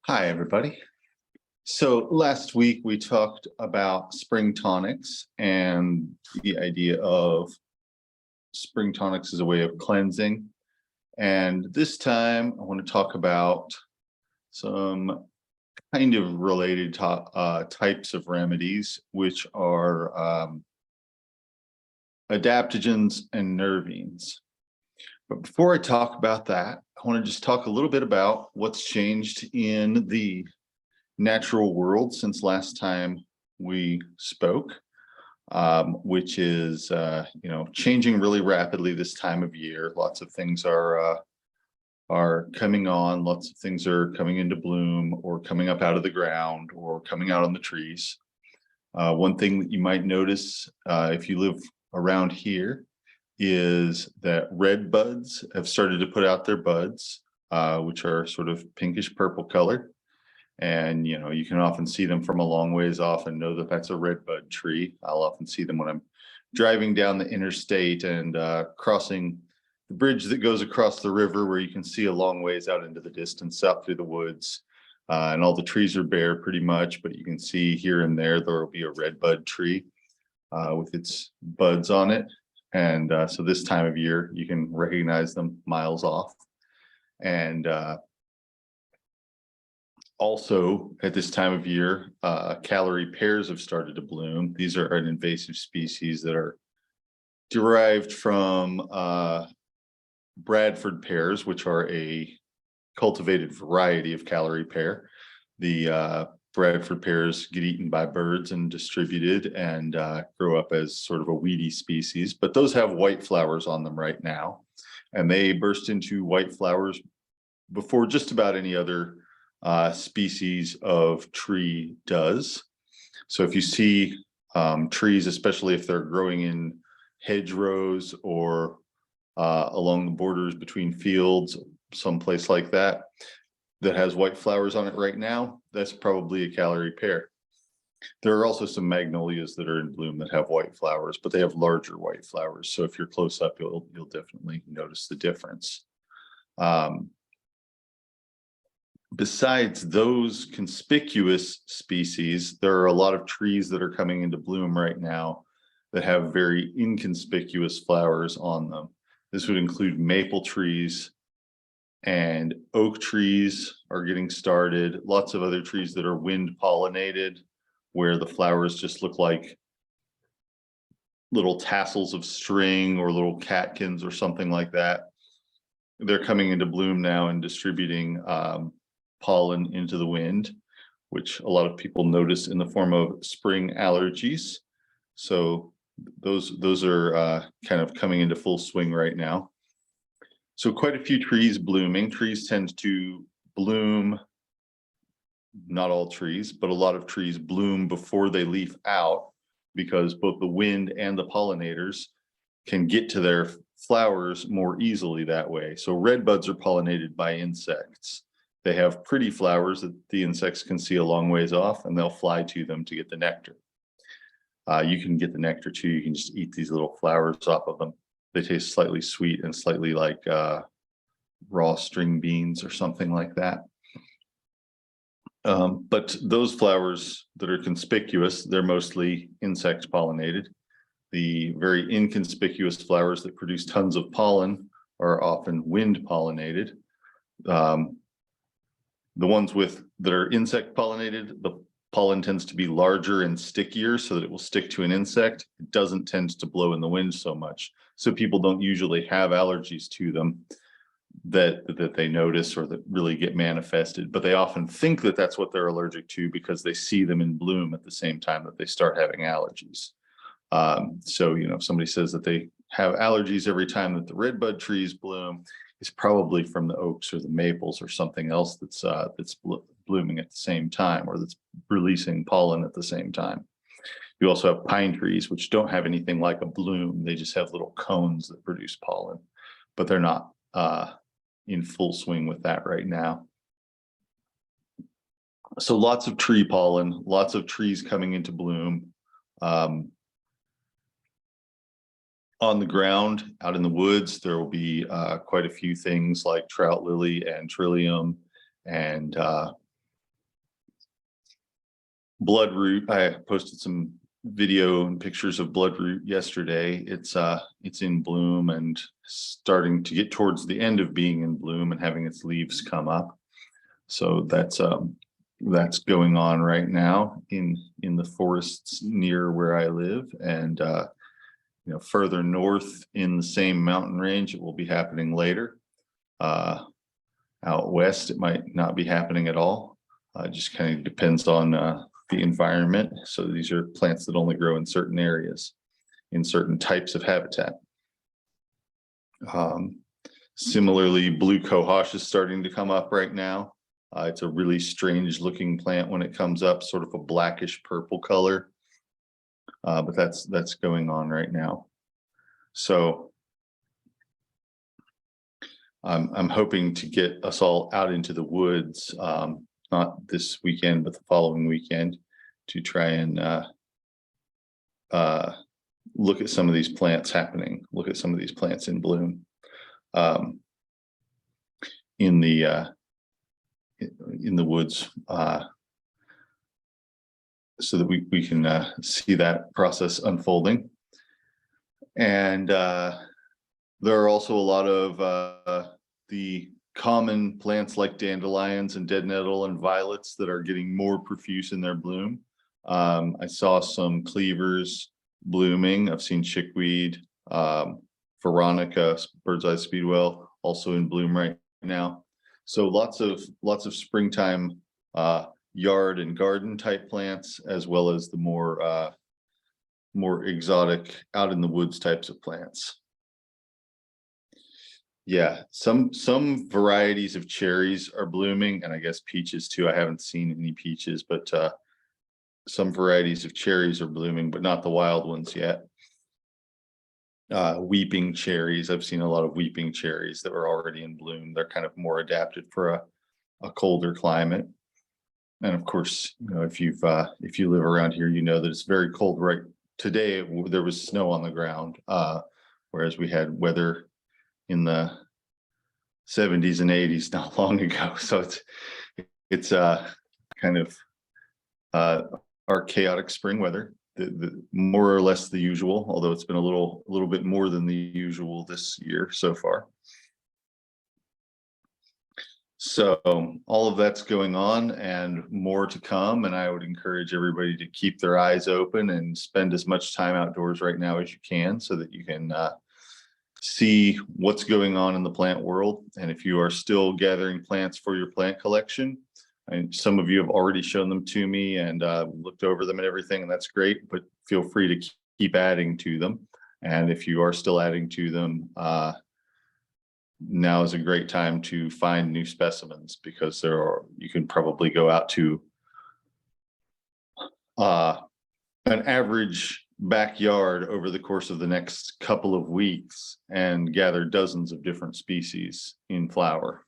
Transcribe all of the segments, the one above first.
Hi, everybody. So last week we talked about spring tonics and the idea of spring tonics as a way of cleansing. And this time I want to talk about some kind of related types of remedies, which are adaptogens and nervines. But before I talk about that, I want to just talk a little bit about what's changed in the natural world since last time we spoke, which is changing really rapidly this time of year. Lots of things are coming on. Lots of things are coming into bloom or coming up out of the ground or coming out on the trees. One thing that you might notice if you live around here is that red buds have started to put out their buds, which are sort of pinkish purple color. And, you can often see them from a long ways off and know that that's a redbud tree. I'll often see them when I'm driving down the interstate and crossing the bridge that goes across the river, where you can see a long ways out into the distance, out through the woods. And all the trees are bare pretty much, but you can see here and there will be a redbud tree with its buds on it. And so this time of year, you can recognize them miles off. And also, at this time of year, Callery pears have started to bloom. These are an invasive species that are derived from Bradford pears, which are a cultivated variety of Callery pear. The Bradford pears get eaten by birds and distributed and grow up as sort of a weedy species, but those have white flowers on them right now. And they burst into white flowers before just about any other species of tree does. So if you see trees, especially if they're growing in hedgerows or along the borders between fields, someplace like that, that has white flowers on it right now, that's probably a Callery pear. There are also some magnolias that are in bloom that have white flowers, but they have larger white flowers. So if you're close up, you'll definitely notice the difference. Besides those conspicuous species, there are a lot of trees that are coming into bloom right now that have very inconspicuous flowers on them. This would include maple trees, and oak trees are getting started. Lots of other trees that are wind pollinated, where the flowers just look like little tassels of string or little catkins or something like that. They're coming into bloom now and distributing pollen into the wind, which a lot of people notice in the form of spring allergies. So those are kind of coming into full swing right now. So quite a few trees blooming. Trees tend to bloom, not all trees, but a lot of trees bloom before they leaf out, because both the wind and the pollinators can get to their flowers more easily that way. So red buds are pollinated by insects. They have pretty flowers that the insects can see a long ways off, and they'll fly to them to get the nectar. You can get the nectar too. You can just eat these little flowers off of them. They taste slightly sweet and slightly like raw string beans or something like that. But those flowers that are conspicuous, they're mostly insect pollinated. The very inconspicuous flowers that produce tons of pollen are often wind pollinated. The ones that are insect pollinated, the pollen tends to be larger and stickier so that it will stick to an insect. It doesn't tend to blow in the wind so much. So people don't usually have allergies to them that they notice or that really get manifested, but they often think that that's what they're allergic to because they see them in bloom at the same time that they start having allergies. So, if somebody says that they have allergies every time that the redbud trees bloom, it's probably from the oaks or the maples or something else that's blooming at the same time, or that's releasing pollen at the same time. You also have pine trees, which don't have anything like a bloom. They just have little cones that produce pollen, but they're not in full swing with that right now. So lots of tree pollen, lots of trees coming into bloom. On the ground, out in the woods, there will be quite a few things like trout lily and trillium and Bloodroot, I posted some video and pictures of bloodroot yesterday. It's in bloom and starting to get towards the end of being in bloom and having its leaves come up. So that's going on right now in the forests near where I live. And further north in the same mountain range, it will be happening later. Out west, it might not be happening at all. It just kind of depends on the environment. So these are plants that only grow in certain areas, in certain types of habitat. Similarly, blue cohosh is starting to come up right now. It's a really strange looking plant when it comes up, sort of a blackish purple color. But that's going on right now. So I'm hoping to get us all out into the woods, not this weekend, but the following weekend, to try and look at some of these plants happening, look at some of these plants in bloom in the woods, so that we can see that process unfolding. And there are also a lot of the common plants like dandelions and dead nettle and violets that are getting more profuse in their bloom. I saw some cleavers blooming. I've seen chickweed, veronica, bird's eye speedwell, also in bloom right now. So lots of springtime yard and garden type plants, as well as the more exotic out in the woods types of plants. Yeah, some varieties of cherries are blooming, and I guess peaches too. I haven't seen any peaches, but some varieties of cherries are blooming, but not the wild ones yet. Weeping cherries, I've seen a lot of weeping cherries that were already in bloom. They're kind of more adapted for a colder climate. And of course, if you live around here, you know that it's very cold. Right today, there was snow on the ground, whereas we had weather in the 70s and 80s not long ago. So it's kind of our chaotic spring weather, the more or less the usual, although it's been a little bit more than the usual this year so far. So all of that's going on and more to come. And I would encourage everybody to keep their eyes open and spend as much time outdoors right now as you can, so that you can see what's going on in the plant world. And if you are still gathering plants for your plant collection, and some of you have already shown them to me and looked over them and everything, and that's great, but feel free to keep adding to them. And if you are still adding to them, now is a great time to find new specimens, because you can probably go out to an average backyard over the course of the next couple of weeks and gather dozens of different species in flower.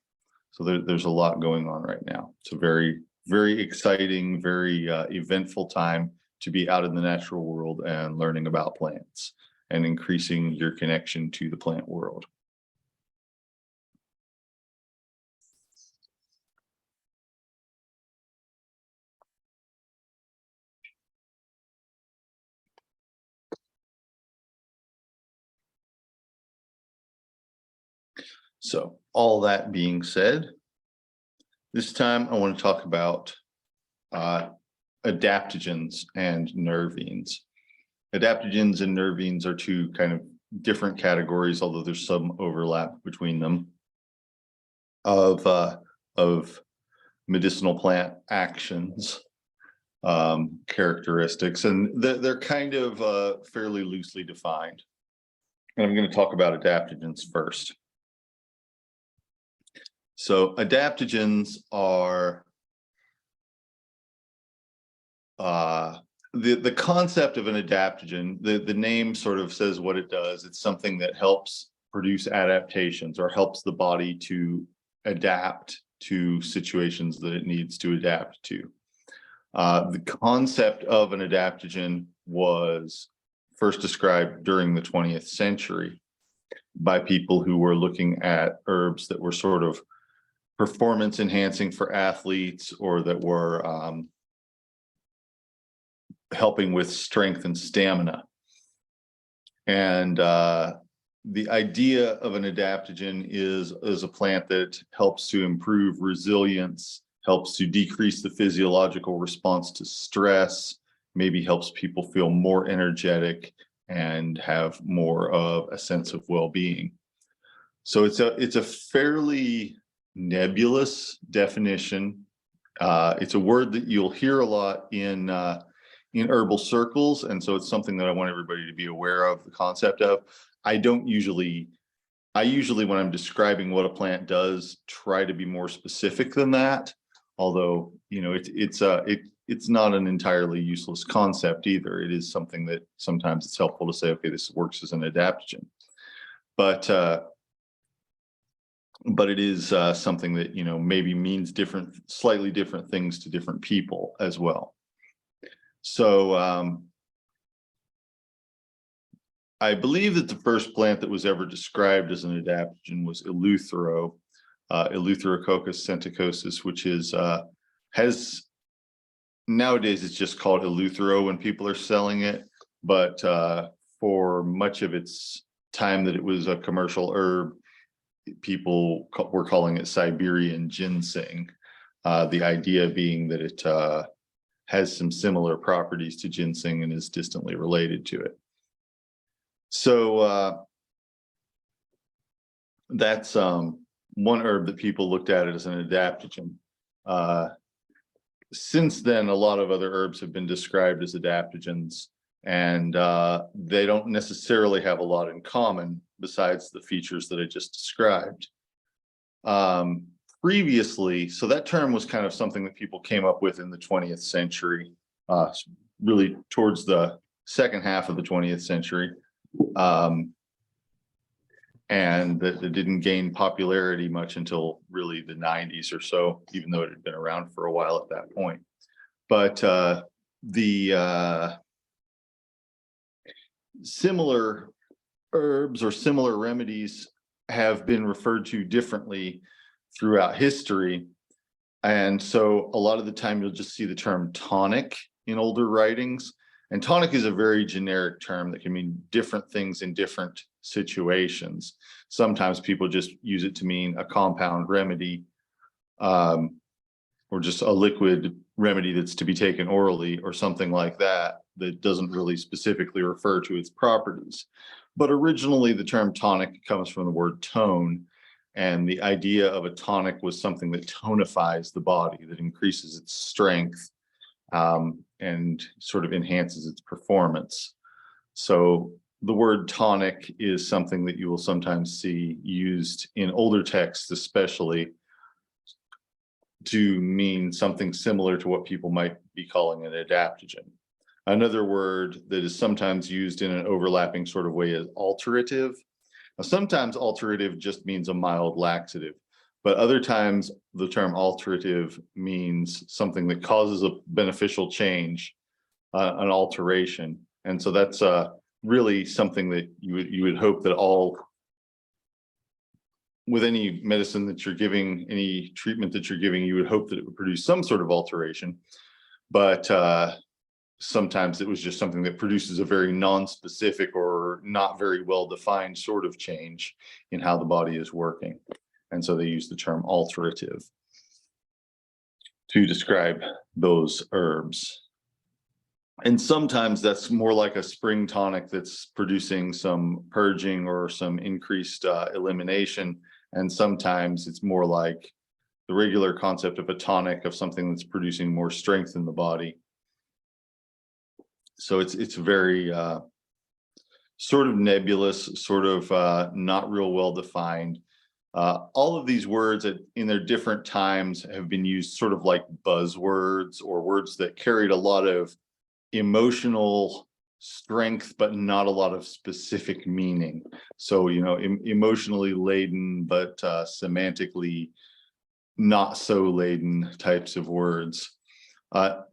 So there's a lot going on right now. It's a very, very exciting, very eventful time to be out in the natural world and learning about plants and increasing your connection to the plant world. So all that being said, this time I want to talk about adaptogens and nervines. Adaptogens and nervines are two kind of different categories, although there's some overlap between them, of medicinal plant actions, characteristics, and they're kind of fairly loosely defined. And I'm going to talk about adaptogens first. So adaptogens are the concept of an adaptogen. The name sort of says what it does. It's something that helps produce adaptations or helps the body to adapt to situations that it needs to adapt to. The concept of an adaptogen was first described during the 20th century by people who were looking at herbs that were sort of performance enhancing for athletes, or that were helping with strength and stamina. And the idea of an adaptogen is a plant that helps to improve resilience, helps to decrease the physiological response to stress, maybe helps people feel more energetic and have more of a sense of well-being. So it's a fairly nebulous definition. It's a word that you'll hear a lot in herbal circles, and so it's something that I want everybody to be aware of the concept of. I usually, when I'm describing what a plant does, try to be more specific than that. Although, you know, it's not an entirely useless concept either. It is something that sometimes it's helpful to say, okay, this works as an adaptogen. But it is something that, you know, maybe means slightly different things to different people as well. So I believe that the first plant that was ever described as an adaptogen was Eleuthero, Eleutherococcus senticosus, which has nowadays it's just called Eleuthero when people are selling it, but for much of its time that it was a commercial herb, people were calling it Siberian ginseng. The idea being that it has some similar properties to ginseng and is distantly related to it. So that's one herb that people looked at it as an adaptogen. Since then, a lot of other herbs have been described as adaptogens, and they don't necessarily have a lot in common besides the features that I just described. Previously, so that term was kind of something that people came up with in the 20th century, really towards the second half of the 20th century. And that it didn't gain popularity much until really the 90s or so, even though it had been around for a while at that point. But the similar herbs or similar remedies have been referred to differently throughout history. And so a lot of the time you'll just see the term tonic in older writings. And tonic is a very generic term that can mean different things in different situations. Sometimes people just use it to mean a compound remedy, or just a liquid remedy that's to be taken orally or something like that, that doesn't really specifically refer to its properties. But originally the term tonic comes from the word tone, and the idea of a tonic was something that tonifies the body, that increases its strength, and sort of enhances its performance. So the word tonic is something that you will sometimes see used in older texts, especially to mean something similar to what people might be calling an adaptogen. Another word that is sometimes used in an overlapping sort of way is alterative. Now, sometimes alterative just means a mild laxative, but other times the term alterative means something that causes a beneficial change, an alteration. And so that's really something that you would hope that with any medicine that you're giving, any treatment that you're giving, you would hope that it would produce some sort of alteration. But sometimes it was just something that produces a very non-specific or not very well-defined sort of change in how the body is working. And so they use the term alterative to describe those herbs. And sometimes that's more like a spring tonic that's producing some purging or some increased elimination. And sometimes it's more like the regular concept of a tonic, of something that's producing more strength in the body. So it's very sort of nebulous, sort of not real well defined. All of these words in their different times have been used sort of like buzzwords, or words that carried a lot of emotional strength, but not a lot of specific meaning. So, you know, emotionally laden, but semantically not so laden types of words.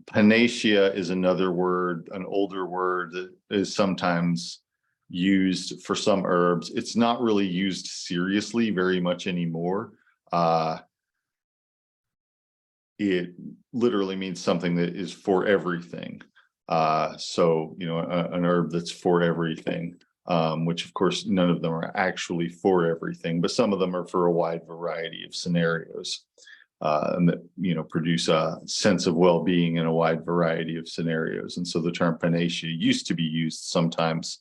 Panacea is another word, an older word that is sometimes used for some herbs. It's not really used seriously very much anymore. It literally means something that is for everything. So, an herb that's for everything, which of course, none of them are actually for everything, but some of them are for a wide variety of scenarios, and that, produce a sense of well-being in a wide variety of scenarios. And so the term panacea used to be used sometimes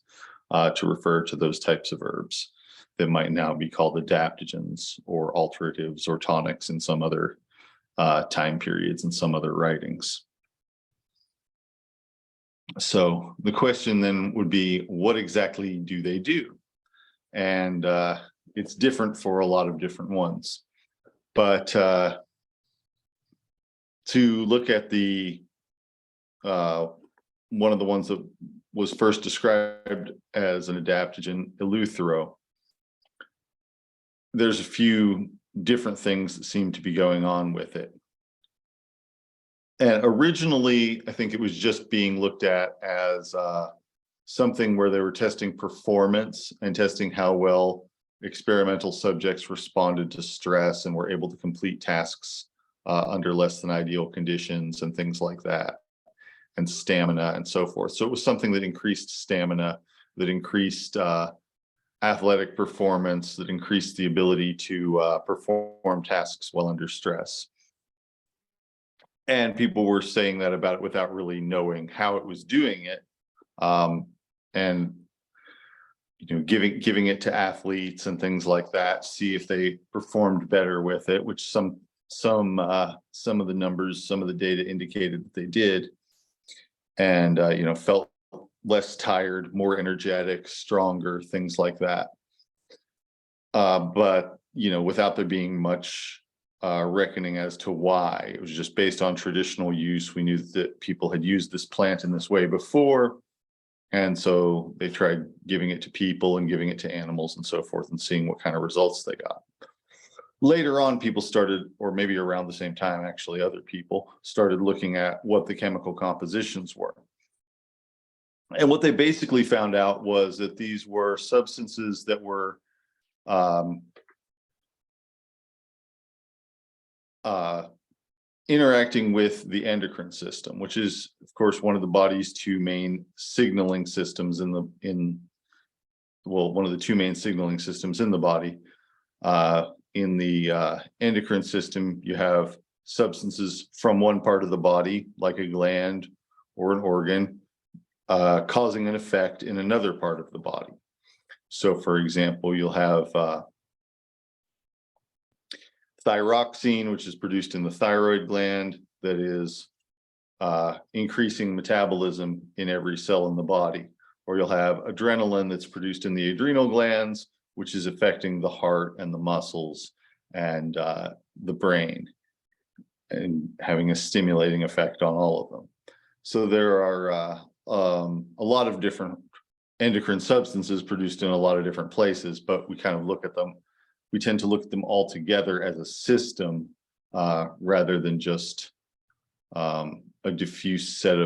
to refer to those types of herbs that might now be called adaptogens or alteratives or tonics in some other time periods and some other writings. So the question then would be, what exactly do they do? And it's different for a lot of different ones. But to look at the one of the ones that was first described as an adaptogen, eleuthero, there's a few different things that seem to be going on with it. And originally, I think it was just being looked at as something where they were testing performance and testing how well experimental subjects responded to stress and were able to complete tasks under less than ideal conditions and things like that, and stamina and so forth. So it was something that increased stamina, that increased athletic performance, that increased the ability to perform tasks well under stress. And people were saying that about it without really knowing how it was doing it, and giving it to athletes and things like that, see if they performed better with it. Which some of the numbers, some of the data indicated that they did, and felt less tired, more energetic, stronger, things like that. But without there being much reckoning as to why. It was just based on traditional use. We knew that people had used this plant in this way before, and so they tried giving it to people and giving it to animals and so forth, and seeing what kind of results they got. Later on, people started, or maybe around the same time, actually, other people started looking at what the chemical compositions were. And what they basically found out was that these were substances that were interacting with the endocrine system, which is, of course, one of the body's two main signaling systems one of the two main signaling systems in the body. In the endocrine system, you have substances from one part of the body, like a gland or an organ, causing an effect in another part of the body. So, for example, you'll have thyroxine, which is produced in the thyroid gland, that is increasing metabolism in every cell in the body. Or you'll have adrenaline that's produced in the adrenal glands, which is affecting the heart and the muscles and the brain, and having a stimulating effect on all of them. So there are a lot of different endocrine substances produced in a lot of different places, but we kind of look at them. We tend to look at them all together as a system rather than just a diffuse set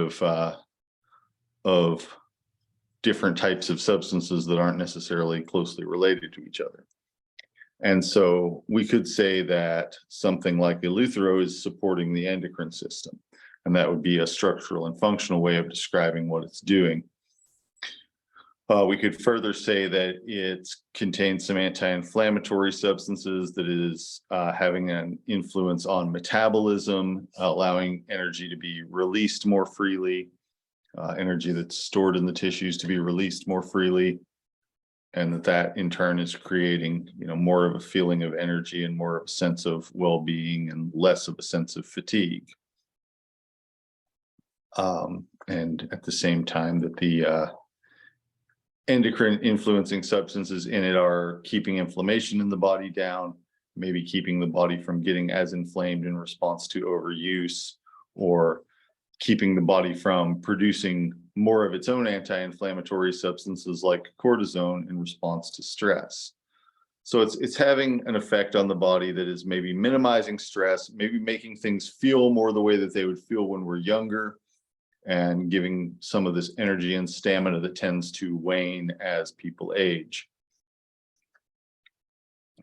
of different types of substances that aren't necessarily closely related to each other. And so we could say that something like eleuthero is supporting the endocrine system, and that would be a structural and functional way of describing what it's doing. We could further say that it contains some anti-inflammatory substances that is having an influence on metabolism, allowing energy to be released more freely, energy that's stored in the tissues to be released more freely, and that in turn is creating more of a feeling of energy and more of a sense of well-being and less of a sense of fatigue. And at the same time that the endocrine influencing substances in it are keeping inflammation in the body down, maybe keeping the body from getting as inflamed in response to overuse, or keeping the body from producing more of its own anti-inflammatory substances like cortisone in response to stress. So it's having an effect on the body that is maybe minimizing stress, maybe making things feel more the way that they would feel when we're younger, and giving some of this energy and stamina that tends to wane as people age.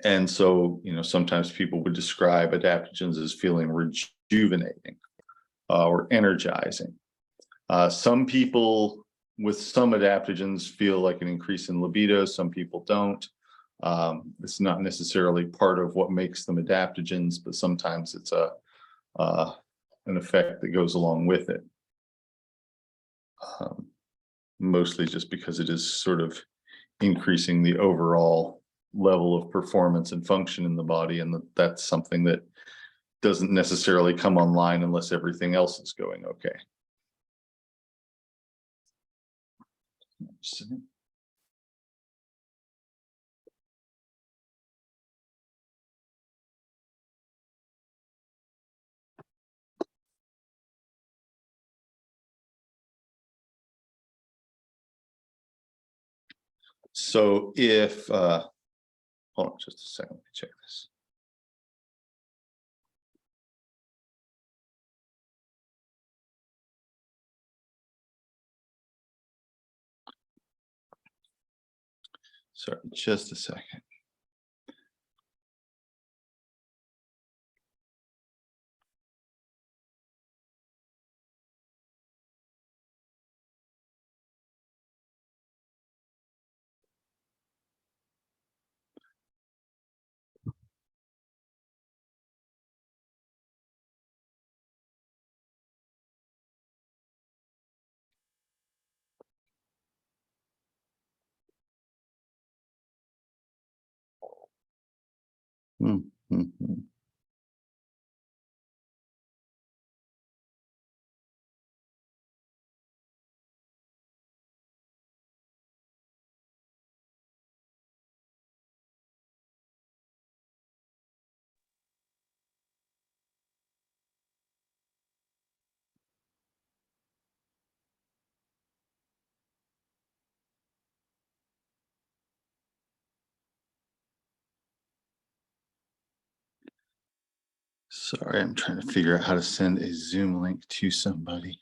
And so, sometimes people would describe adaptogens as feeling rejuvenating or energizing. Some people with some adaptogens feel like an increase in libido. Some people don't. It's not necessarily part of what makes them adaptogens, but sometimes it's an effect that goes along with it. Mostly just because it is sort of increasing the overall level of performance and function in the body, and that's something that doesn't necessarily come online unless everything else is going okay. So if, hold on just a second, let me check this. Sorry, just a second. Mm-hmm. Sorry, I'm trying to figure out how to send a Zoom link to somebody.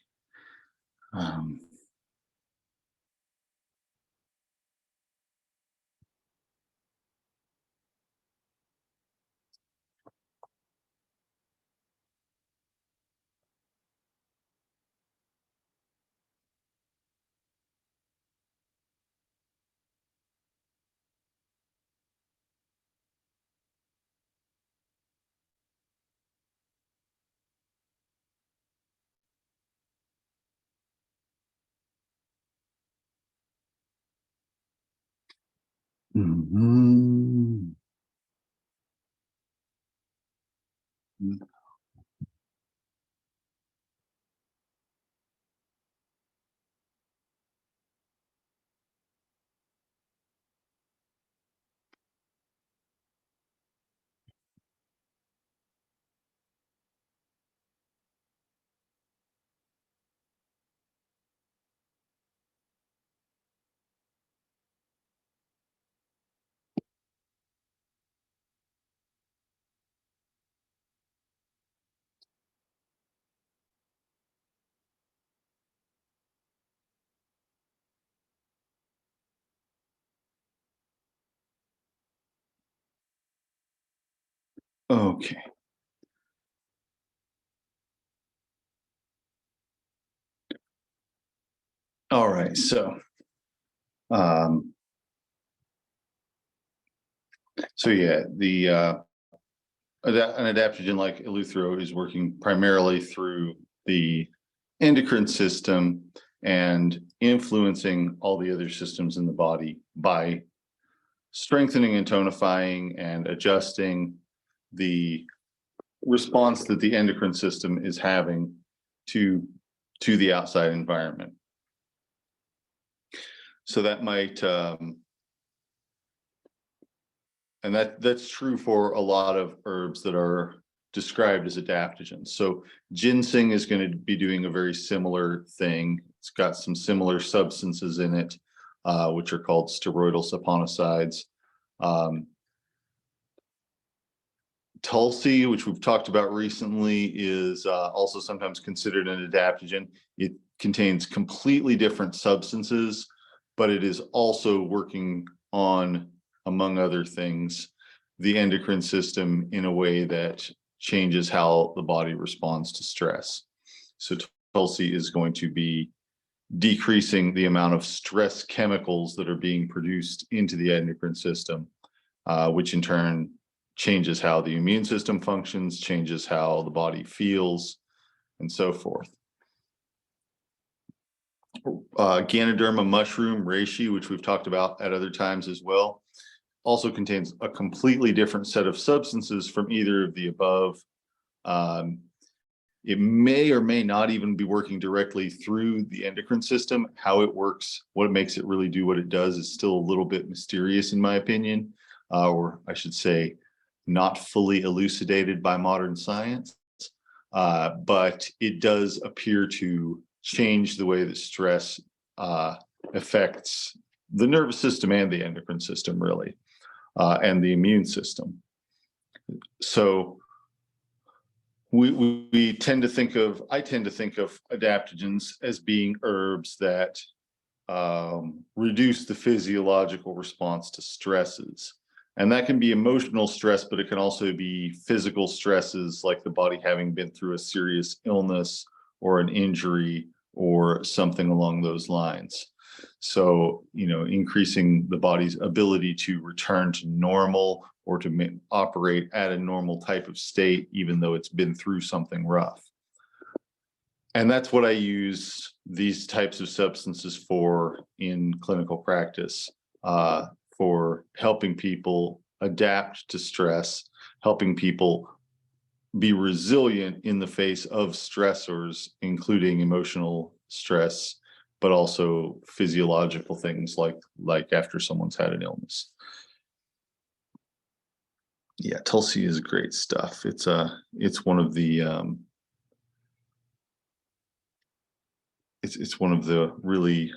Mm-hmm. Okay. All right. Um, so yeah, an adaptogen like eleuthero is working primarily through the endocrine system and influencing all the other systems in the body by strengthening and tonifying and adjusting the response that the endocrine system is having to the outside environment. So that might and that's true for a lot of herbs that are described as adaptogens. So ginseng is going to be doing a very similar thing. It's got some similar substances in it, which are called steroidal saponicides. Tulsi, which we've talked about recently, is also sometimes considered an adaptogen. It contains completely different substances, but it is also working on, among other things, the endocrine system in a way that changes how the body responds to stress. So Tulsi is going to be decreasing the amount of stress chemicals that are being produced into the endocrine system, which in turn changes how the immune system functions, changes how the body feels, and so forth. Ganoderma mushroom reishi, which we've talked about at other times as well, also contains a completely different set of substances from either of the above. It may or may not even be working directly through the endocrine system. How it works, what makes it really do what it does is still a little bit mysterious in my opinion, or I should say not fully elucidated by modern science. But it does appear to change the way that stress affects the nervous system and the endocrine system, really, and the immune system. So I tend to think of adaptogens as being herbs that reduce the physiological response to stresses. And that can be emotional stress, but it can also be physical stresses, like the body having been through a serious illness or an injury or something along those lines. So, increasing the body's ability to return to normal or to operate at a normal type of state, even though it's been through something rough. And that's what I use these types of substances for in clinical practice, for helping people adapt to stress, helping people be resilient in the face of stressors, including emotional stress, but also physiological things like after someone's had an illness. Yeah, Tulsi is great stuff. It's one of the it's one of the really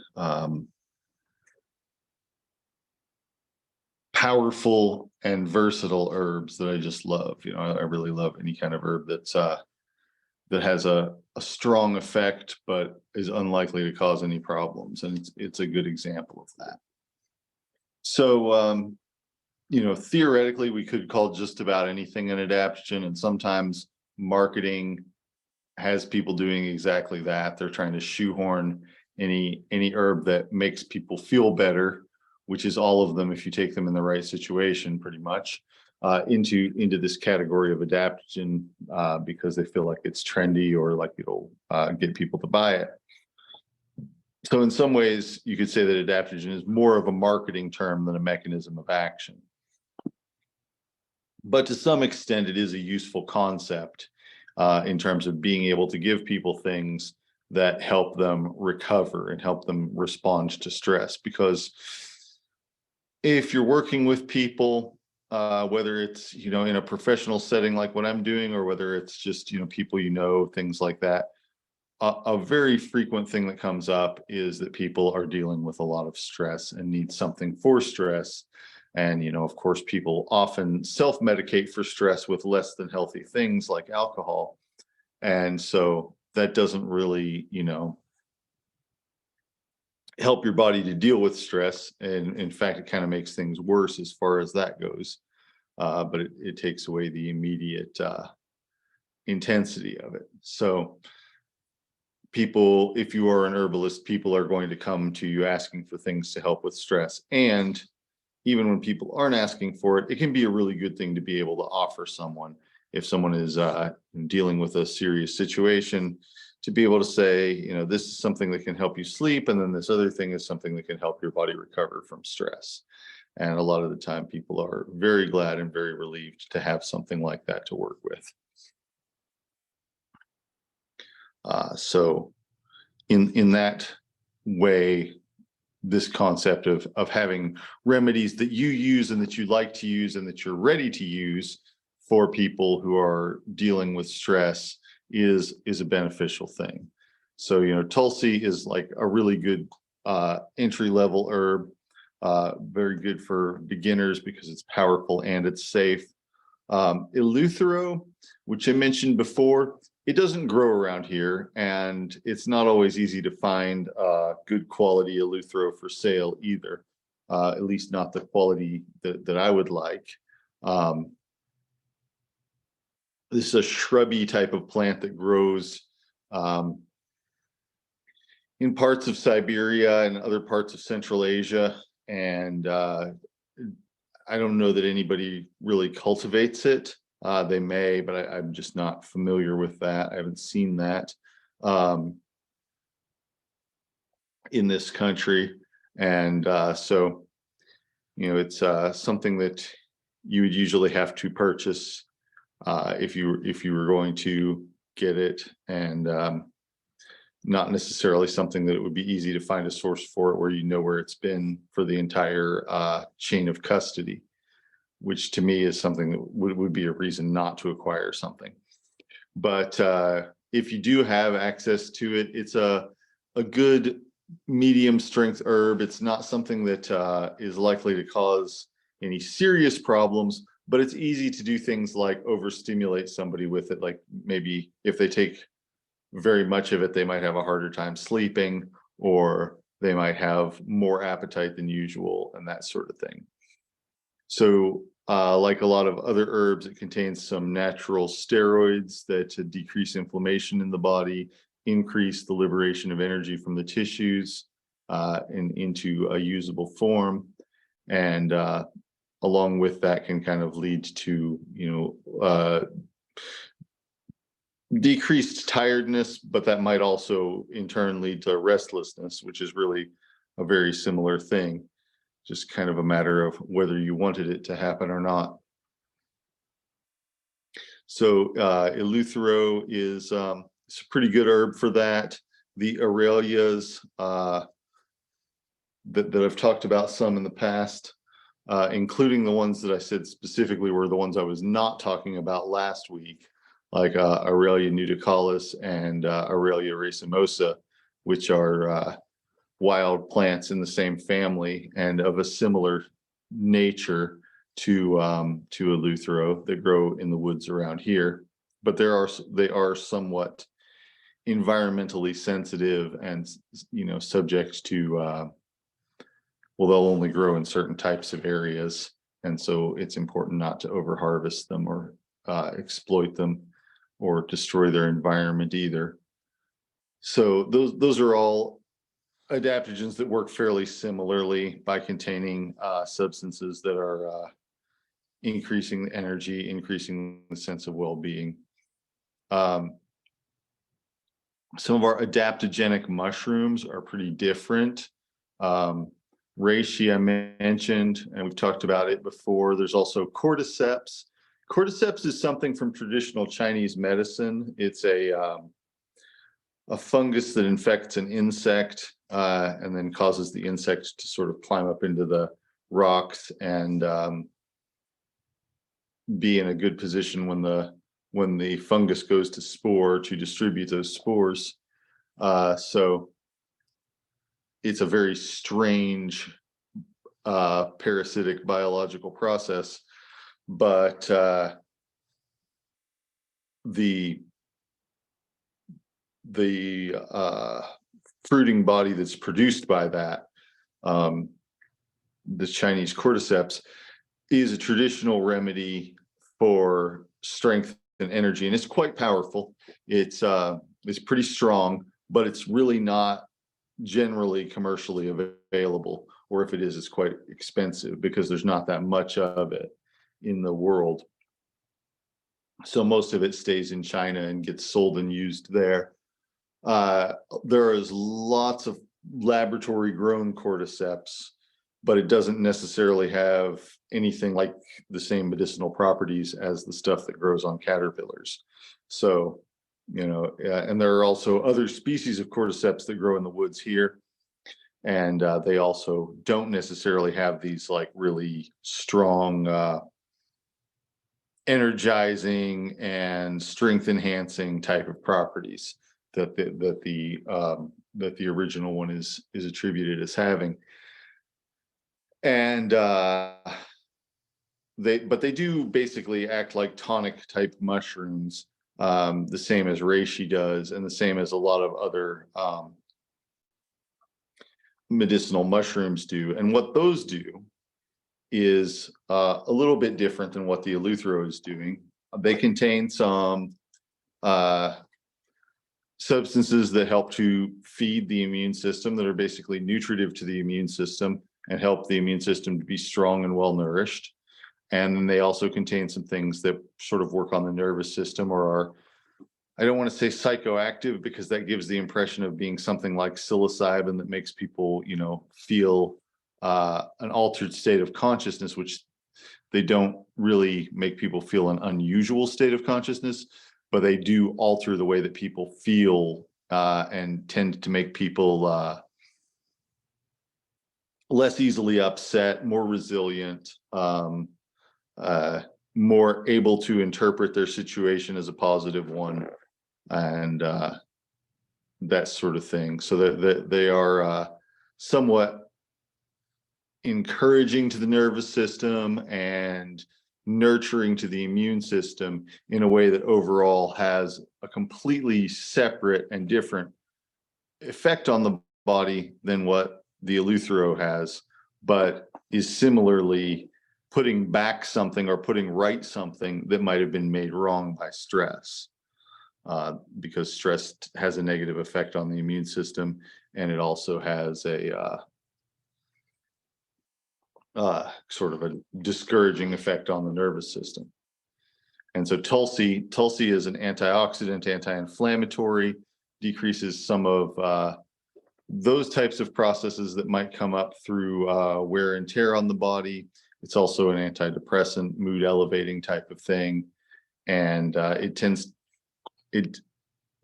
powerful and versatile herbs that I just love. I really love any kind of herb that's that has a strong effect, but is unlikely to cause any problems. And it's a good example of that. So, theoretically, we could call just about anything an adaptogen, and sometimes marketing has people doing exactly that. They're trying to shoehorn any herb that makes people feel better, which is all of them if you take them in the right situation, pretty much, into this category of adaptogen because they feel like it's trendy or like it'll get people to buy it. So in some ways, you could say that adaptogen is more of a marketing term than a mechanism of action. But to some extent, it is a useful concept in terms of being able to give people things that help them recover and help them respond to stress. Because if you're working with people, whether it's, in a professional setting like what I'm doing, or whether it's just, people, things like that, a very frequent thing that comes up is that people are dealing with a lot of stress and need something for stress. And, of course, people often self-medicate for stress with less than healthy things like alcohol. And so that doesn't really, help your body to deal with stress. And in fact, it kind of makes things worse as far as that goes. But it takes away the immediate intensity of it. So people, if you are an herbalist, people are going to come to you asking for things to help with stress. And even when people aren't asking for it, it can be a really good thing to be able to offer someone. If someone is dealing with a serious situation, to be able to say, this is something that can help you sleep, and then this other thing is something that can help your body recover from stress. And a lot of the time, people are very glad and very relieved to have something like that to work with. So in that way, this concept of having remedies that you use and that you like to use and that you're ready to use for people who are dealing with stress is a beneficial thing. So, Tulsi is like a really good entry-level herb, very good for beginners because it's powerful and it's safe. Eleuthero, which I mentioned before, it doesn't grow around here, and it's not always easy to find good quality eleuthero for sale either, at least not the quality that I would like. This is a shrubby type of plant that grows in parts of Siberia and other parts of Central Asia. And I don't know that anybody really cultivates it. They may, but I'm just not familiar with that. I haven't seen that in this country. And so, it's something that you would usually have to purchase if you were going to get it, and not necessarily something that it would be easy to find a source for it where where it's been for the entire chain of custody, which to me is something that would be a reason not to acquire something. But if you do have access to it, it's a good medium strength herb. It's not something that is likely to cause any serious problems, but it's easy to do things like overstimulate somebody with it. Like maybe if they take very much of it, they might have a harder time sleeping, or they might have more appetite than usual, and that sort of thing. So like a lot of other herbs, it contains some natural steroids that to decrease inflammation in the body, increase the liberation of energy from the tissues and into a usable form. And along with that can kind of lead to, decreased tiredness, but that might also in turn lead to restlessness, which is really a very similar thing. Just kind of a matter of whether you wanted it to happen or not. So eleuthero is it's a pretty good herb for that. The Aurelias that I've talked about some in the past, including the ones that I said specifically were the ones I was not talking about last week, like Aurelia nudicalis and Aurelia racemosa, which are wild plants in the same family and of a similar nature to eleuthero that grow in the woods around here. But they are somewhat environmentally sensitive and subject to well, they'll only grow in certain types of areas, and so it's important not to overharvest them or exploit them or destroy their environment either. So those are all adaptogens that work fairly similarly by containing substances that are increasing the energy, increasing the sense of well-being. Some of our adaptogenic mushrooms are pretty different. Reishi I mentioned, and we've talked about it before. There's also cordyceps. Cordyceps is something from traditional Chinese medicine. It's a fungus that infects an insect and then causes the insect to sort of climb up into the rocks and be in a good position when the fungus goes to spore to distribute those spores. So it's a very strange parasitic biological process, but the fruiting body that's produced by that, the Chinese cordyceps, is a traditional remedy for strength and energy, and it's quite powerful. It's pretty strong, but it's really not generally commercially available, or if it is, it's quite expensive because there's not that much of it in the world. So most of it stays in China and gets sold and used there. There is lots of laboratory grown cordyceps, but it doesn't necessarily have anything like the same medicinal properties as the stuff that grows on caterpillars. So, and there are also other species of cordyceps that grow in the woods here. And they also don't necessarily have these like really strong energizing and strength enhancing type of properties that the original one is attributed as having. And they do basically act like tonic type mushrooms, the same as reishi does, and the same as a lot of other medicinal mushrooms do. And what those do is a little bit different than what the eleuthero is doing. They contain some substances that help to feed the immune system, that are basically nutritive to the immune system and help the immune system to be strong and well nourished. And then they also contain some things that sort of work on the nervous system, or are, I don't want to say psychoactive, because that gives the impression of being something like psilocybin that makes people, feel an altered state of consciousness, which they don't really make people feel an unusual state of consciousness, but they do alter the way that people feel and tend to make people less easily upset, more resilient, more able to interpret their situation as a positive one, and that sort of thing. So that they are somewhat encouraging to the nervous system and nurturing to the immune system in a way that overall has a completely separate and different effect on the body than what the eleuthero has, but is similarly putting back something or putting right something that might have been made wrong by stress, because stress has a negative effect on the immune system, and it also has a sort of a discouraging effect on the nervous system. And so Tulsi is an antioxidant, anti-inflammatory, decreases some of those types of processes that might come up through wear and tear on the body. It's also an antidepressant, mood elevating type of thing. And it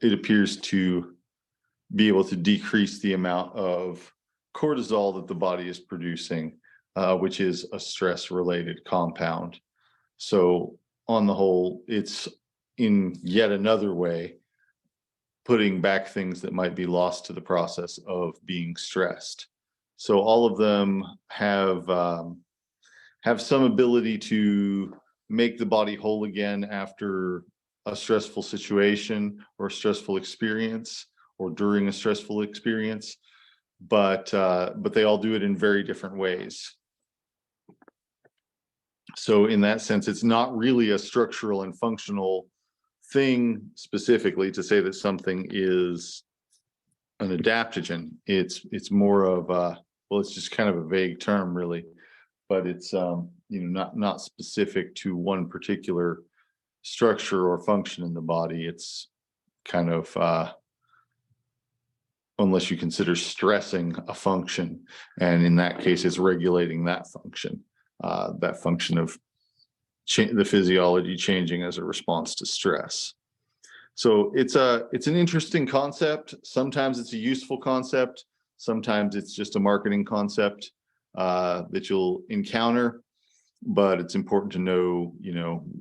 appears to be able to decrease the amount of cortisol that the body is producing, which is a stress-related compound. So on the whole, it's in yet another way putting back things that might be lost to the process of being stressed. So all of them have some ability to make the body whole again after a stressful situation or a stressful experience, or during a stressful experience, but they all do it in very different ways. So in that sense, it's not really a structural and functional thing specifically to say that something is an adaptogen. It's more of well, it's just kind of a vague term really, but it's not specific to one particular structure or function in the body. It's kind of unless you consider stressing a function, and in that case it's regulating that function of the physiology changing as a response to stress. So it's an interesting concept. Sometimes it's a useful concept. Sometimes it's just a marketing concept that you'll encounter. But it's important to know,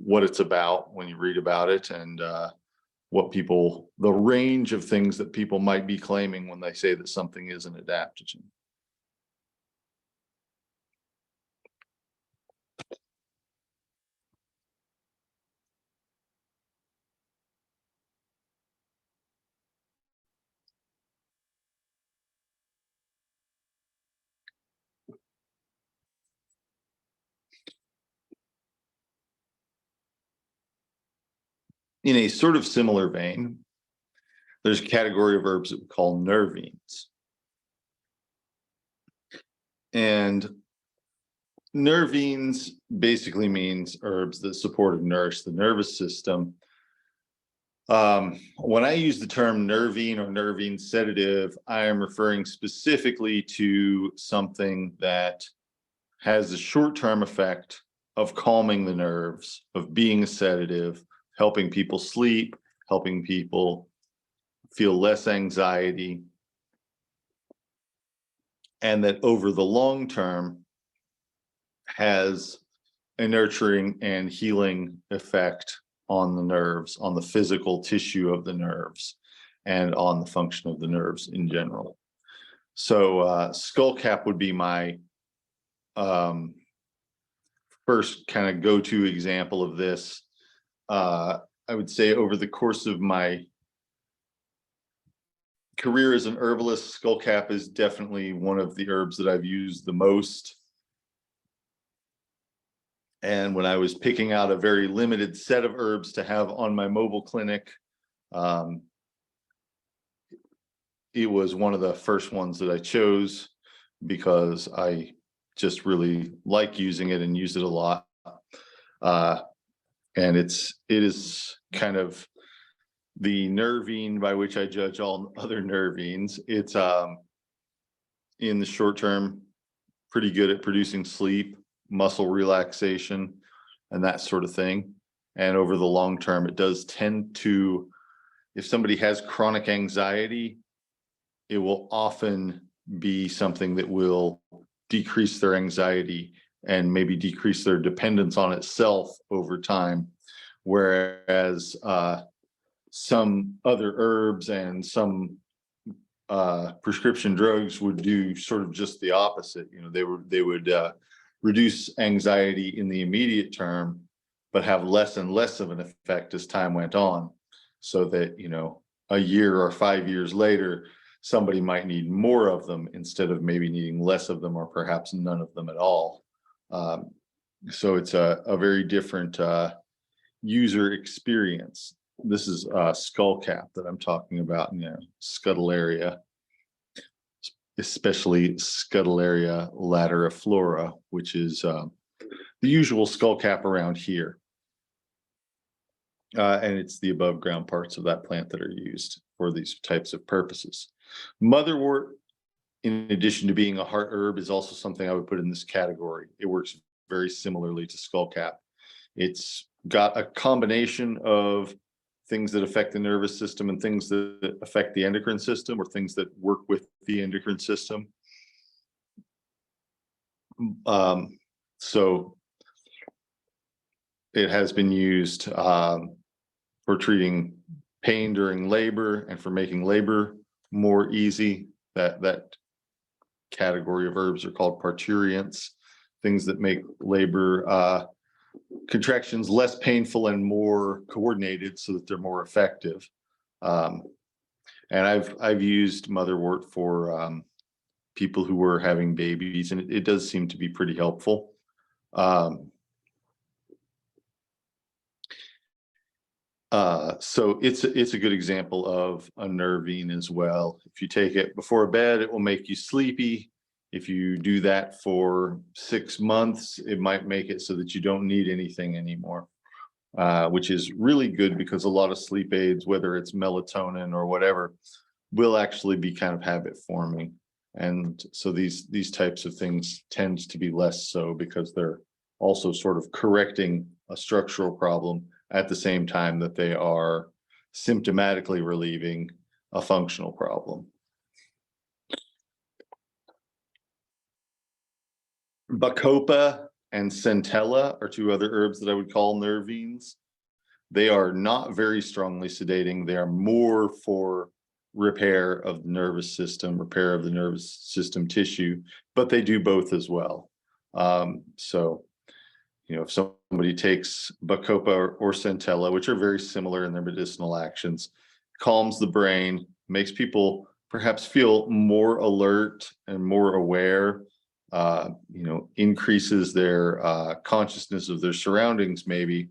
what it's about when you read about it, and the range of things that people might be claiming when they say that something is an adaptogen. In a sort of similar vein, there's a category of herbs that we call nervines. And nervines basically means herbs that support and nourish the nervous system. When I use the term nervine or nervine sedative, I am referring specifically to something that has the short-term effect of calming the nerves, of being a sedative, helping people sleep, helping people feel less anxiety, and that over the long term has a nurturing and healing effect on the nerves, on the physical tissue of the nerves, and on the function of the nerves in general. So skullcap would be my first kind of go-to example of this. I would say over the course of my career as an herbalist, skullcap is definitely one of the herbs that I've used the most. And when I was picking out a very limited set of herbs to have on my mobile clinic, it was one of the first ones that I chose because I just really like using it and use it a lot. And it is kind of the nervine by which I judge all other nervines. It's in the short term pretty good at producing sleep, muscle relaxation, and that sort of thing. And over the long term, it does tend to, if somebody has chronic anxiety, it will often be something that will decrease their anxiety and maybe decrease their dependence on itself over time. Whereas some other herbs and some prescription drugs would do sort of just the opposite. You know, they would reduce anxiety in the immediate term, but have less and less of an effect as time went on, so that, you know, a year or 5 years later, somebody might need more of them instead of maybe needing less of them or perhaps none of them at all. So it's a very different user experience. This is skullcap that I'm talking about, you know, Scutellaria, especially Scutellaria lateriflora, which is the usual skullcap around here. And it's the above ground parts of that plant that are used for these types of purposes. Motherwort, in addition to being a heart herb, is also something I would put in this category. It works very similarly to skullcap. It's got a combination of things that affect the nervous system and things that affect the endocrine system, or things that work with the endocrine system. So it has been used for treating pain during labor and for making labor more easy. That category of herbs are called parturients, things that make labor contractions less painful and more coordinated so that they're more effective. And I've used motherwort for people who were having babies, and it does seem to be pretty helpful. So it's a good example of a nervine as well. If you take it before bed, it will make you sleepy. If you do that for 6 months, it might make it so that you don't need anything anymore, which is really good, because a lot of sleep aids, whether it's melatonin or whatever, will actually be kind of habit forming. And so these types of things tend to be less so, because they're also sort of correcting a structural problem at the same time that they are symptomatically relieving a functional problem. Bacopa and centella are two other herbs that I would call nervines. They are not very strongly sedating. They are more for repair of the nervous system, repair of the nervous system tissue, but they do both as well. So, you know, if somebody takes Bacopa or centella, which are very similar in their medicinal actions, calms the brain, makes people perhaps feel more alert and more aware, you know, increases their consciousness of their surroundings, maybe,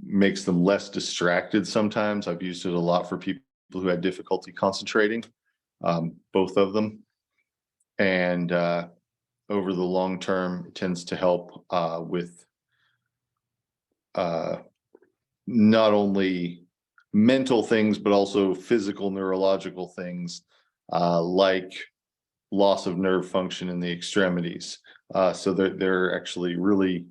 makes them less distracted sometimes. I've used it a lot for people who had difficulty concentrating, both of them. And over the long term, it tends to help with not only mental things, but also physical neurological things, like loss of nerve function in the extremities. So they're actually really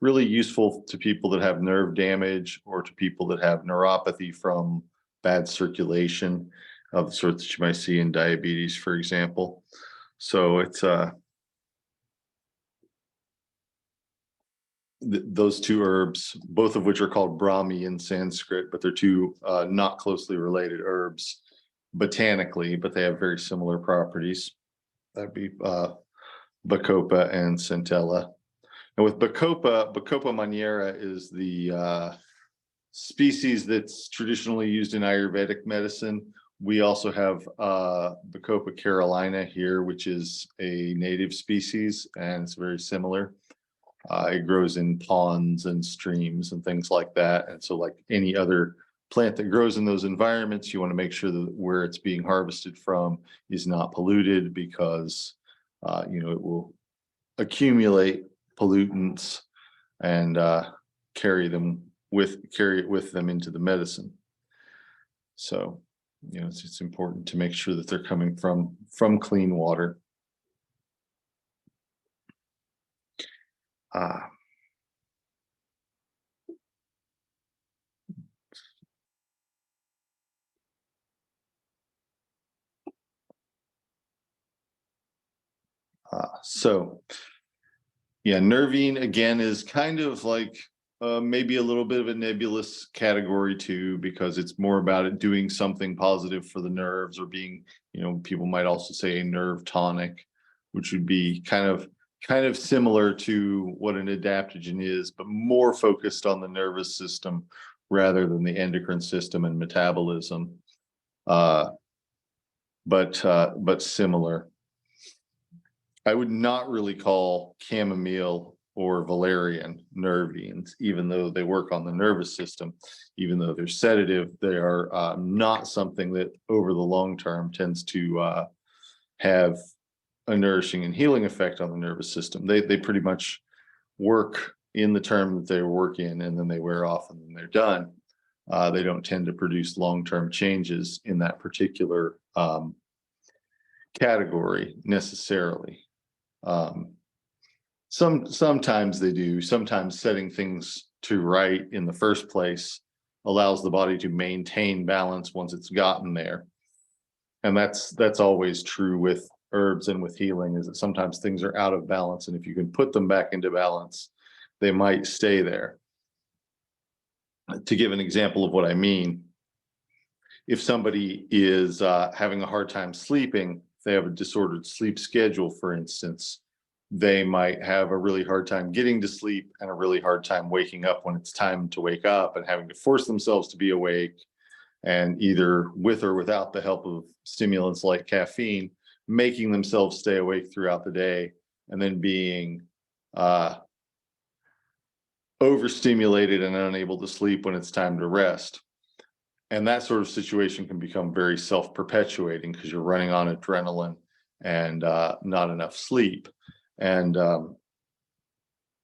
useful to people that have nerve damage, or to people that have neuropathy from bad circulation, of the sort that you might see in diabetes, for example. So it's those two herbs, both of which are called Brahmi in Sanskrit, but they're two not closely related herbs botanically, but they have very similar properties. That'd be Bacopa and centella. And with Bacopa monnieri is the species that's traditionally used in Ayurvedic medicine. We also have Bacopa carolina here, which is a native species, and it's very similar. It grows in ponds and streams and things like that. And so, like any other plant that grows in those environments. You want to make sure that where it's being harvested from is not polluted, because it will accumulate pollutants and carry it with them into the medicine. So, it's important to make sure that they're coming from clean water. So yeah, nervine again is kind of like maybe a little bit of a nebulous category too, because it's more about it doing something positive for the nerves, or being, people might also say a nerve tonic, which would be kind of similar to what an adaptogen is, but more focused on the nervous system rather than the endocrine system and metabolism. But similar. I would not really call chamomile or valerian nervines, even though they work on the nervous system. Even though they're sedative, they are not something that over the long term tends to have a nourishing and healing effect on the nervous system. They pretty much work in the term that they work in, and then they wear off and then they're done. They don't tend to produce long-term changes in that particular category necessarily. Sometimes they do. Sometimes setting things to right in the first place allows the body to maintain balance once it's gotten there. And that's always true with herbs and with healing, is that sometimes things are out of balance, and if you can put them back into balance, they might stay there. To give an example of what I mean, if somebody is having a hard time sleeping, if they have a disordered sleep schedule, for instance, they might have a really hard time getting to sleep and a really hard time waking up when it's time to wake up, and having to force themselves to be awake, and either with or without the help of stimulants like caffeine, making themselves stay awake throughout the day, and then being overstimulated and unable to sleep when it's time to rest. And that sort of situation can become very self-perpetuating, because you're running on adrenaline and not enough sleep. And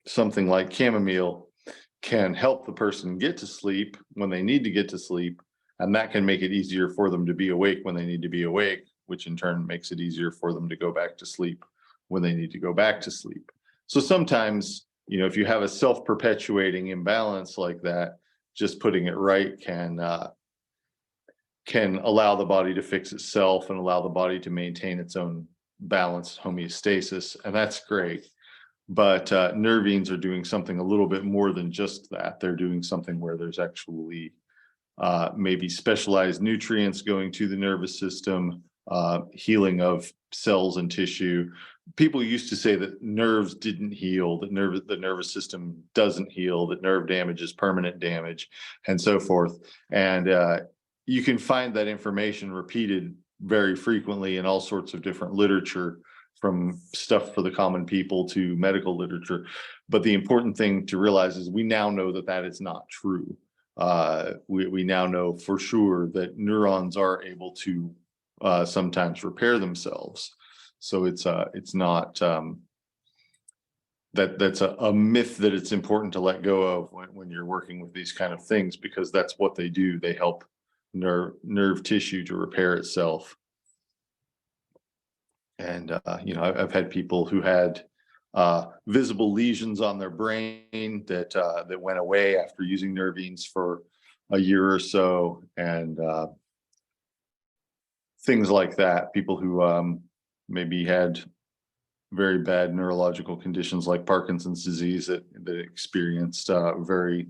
something like chamomile can help the person get to sleep when they need to get to sleep, and that can make it easier for them to be awake when they need to be awake, which in turn makes it easier for them to go back to sleep when they need to go back to sleep. So sometimes, if you have a self-perpetuating imbalance like that, just putting it right can allow the body to fix itself and allow the body to maintain its own balanced homeostasis, and that's great. But nervines are doing something a little bit more than just that. They're doing something where there's actually maybe specialized nutrients going to the nervous system, healing of cells and tissue. People used to say that nerves didn't heal, that the nervous system doesn't heal, that nerve damage is permanent damage, and so forth. And you can find that information repeated very frequently in all sorts of different literature, from stuff for the common people to medical literature. But the important thing to realize is we now know that that is not true. We now know for sure that neurons are able to sometimes repair themselves. So it's not that's a myth that it's important to let go of when you're working with these kind of things, because that's what they do. They help nerve tissue to repair itself. And I've had people who had visible lesions on their brain that went away after using nervines for a year or so, and things like that. People who maybe had very bad neurological conditions like Parkinson's disease that experienced very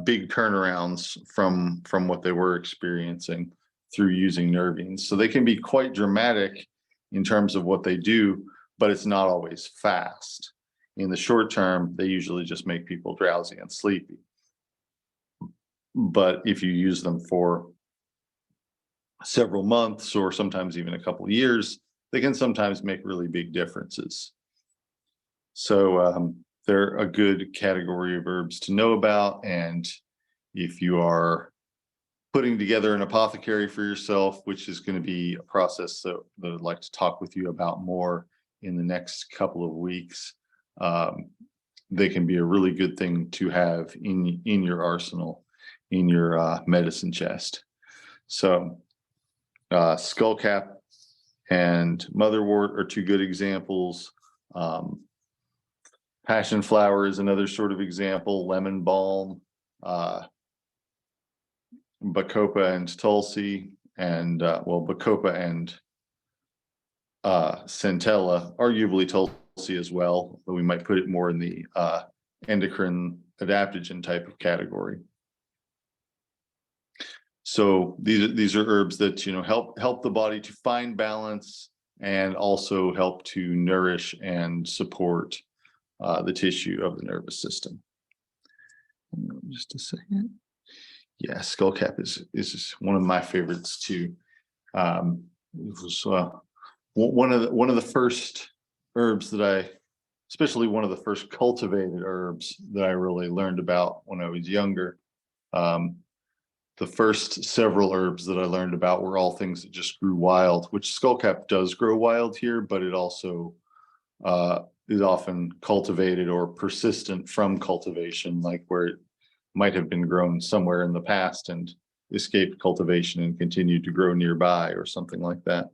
big turnarounds from what they were experiencing through using nervines. So they can be quite dramatic in terms of what they do, but it's not always fast. In the short term, they usually just make people drowsy and sleepy. But if you use them for several months, or sometimes even a couple of years, they can sometimes make really big differences. So they're a good category of herbs to know about. And if you are putting together an apothecary for yourself, which is going to be a process that I'd like to talk with you about more in the next couple of weeks. They can be a really good thing to have in your arsenal, in your medicine chest. So skullcap and motherwort are two good examples. Passion flower is another sort of example. Lemon balm, bacopa and tulsi, and bacopa and centella, arguably tulsi as well, but we might put it more in the endocrine adaptogen type of category. So these are herbs that help the body to find balance and also help to nourish and support the tissue of the nervous system. Just a second. Yeah, skullcap is one of my favorites too. It was one of the first herbs that especially one of the first cultivated herbs that I really learned about when I was younger. The first several herbs that I learned about were all things that just grew wild, which skullcap does grow wild here, but it also is often cultivated or persistent from cultivation, like where it might have been grown somewhere in the past and escaped cultivation and continued to grow nearby or something like that.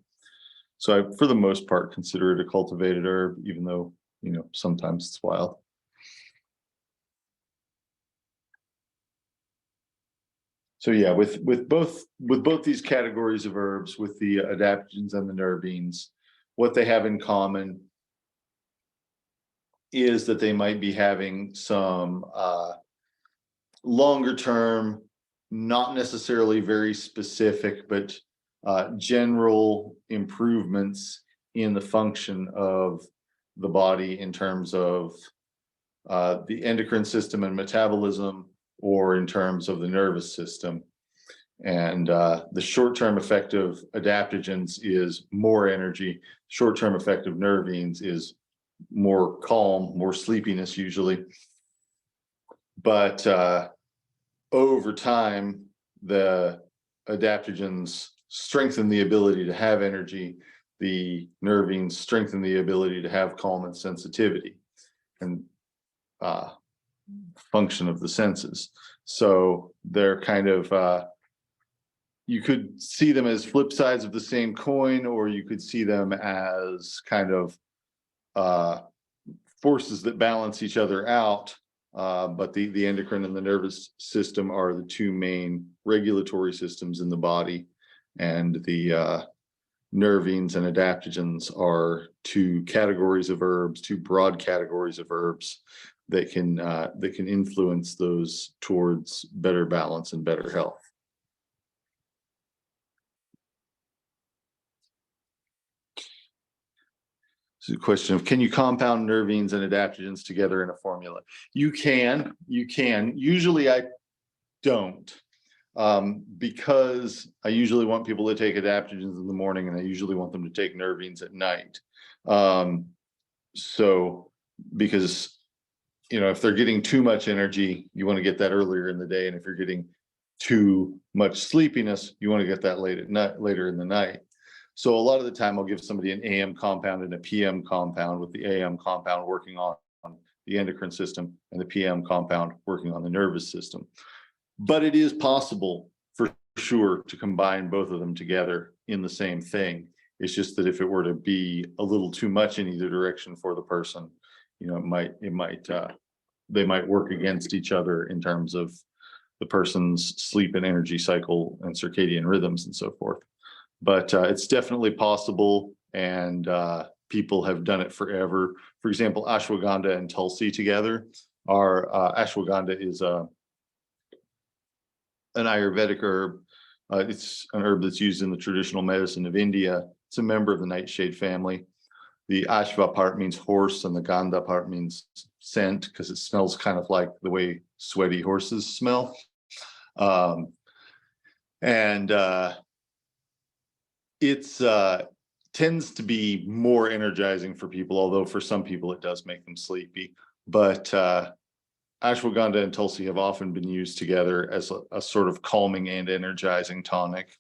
So I, for the most part, consider it a cultivated herb, even though, sometimes it's wild. So yeah, with both these categories of herbs, with the adaptogens and the nervines, what they have in common is that they might be having some longer term, not necessarily very specific, but general improvements in the function of the body in terms of the endocrine system and metabolism, or in terms of the nervous system. And the short-term effect of adaptogens is more energy. Short-term effect of nervines is more calm, more sleepiness usually. But over time, the adaptogens strengthen the ability to have energy. The nervines strengthen the ability to have calm and sensitivity and function of the senses. So they're kind of, you could see them as flip sides of the same coin, or you could see them as kind of forces that balance each other out. But the endocrine and the nervous system are the two main regulatory systems in the body, and the nervines and adaptogens are two categories of herbs, two broad categories of herbs that can influence those towards better balance and better health. So the question of, can you compound nervines and adaptogens together in a formula? You can. Usually I don't, because I usually want people to take adaptogens in the morning, and I usually want them to take nervines at night. So because, if they're getting too much energy, you want to get that earlier in the day. And if you're getting too much sleepiness, you want to get that later in the night. So a lot of the time I'll give somebody an AM compound and a PM compound, with the AM compound working on the endocrine system and the PM compound working on the nervous system. But it is possible for sure to combine both of them together in the same thing. It's just that if it were to be a little too much in either direction for the person, they might work against each other in terms of the person's sleep and energy cycle and circadian rhythms and so forth. But it's definitely possible, and people have done it forever. For example, ashwagandha and tulsi together are, ashwagandha is an Ayurvedic herb. It's an herb that's used in the traditional medicine of India. It's a member of the nightshade family. The ashva part means horse, and the gandha part means scent, because it smells kind of like the way sweaty horses smell. It's tends to be more energizing for people, although for some people it does make them sleepy. But ashwagandha and tulsi have often been used together as a sort of calming and energizing tonic,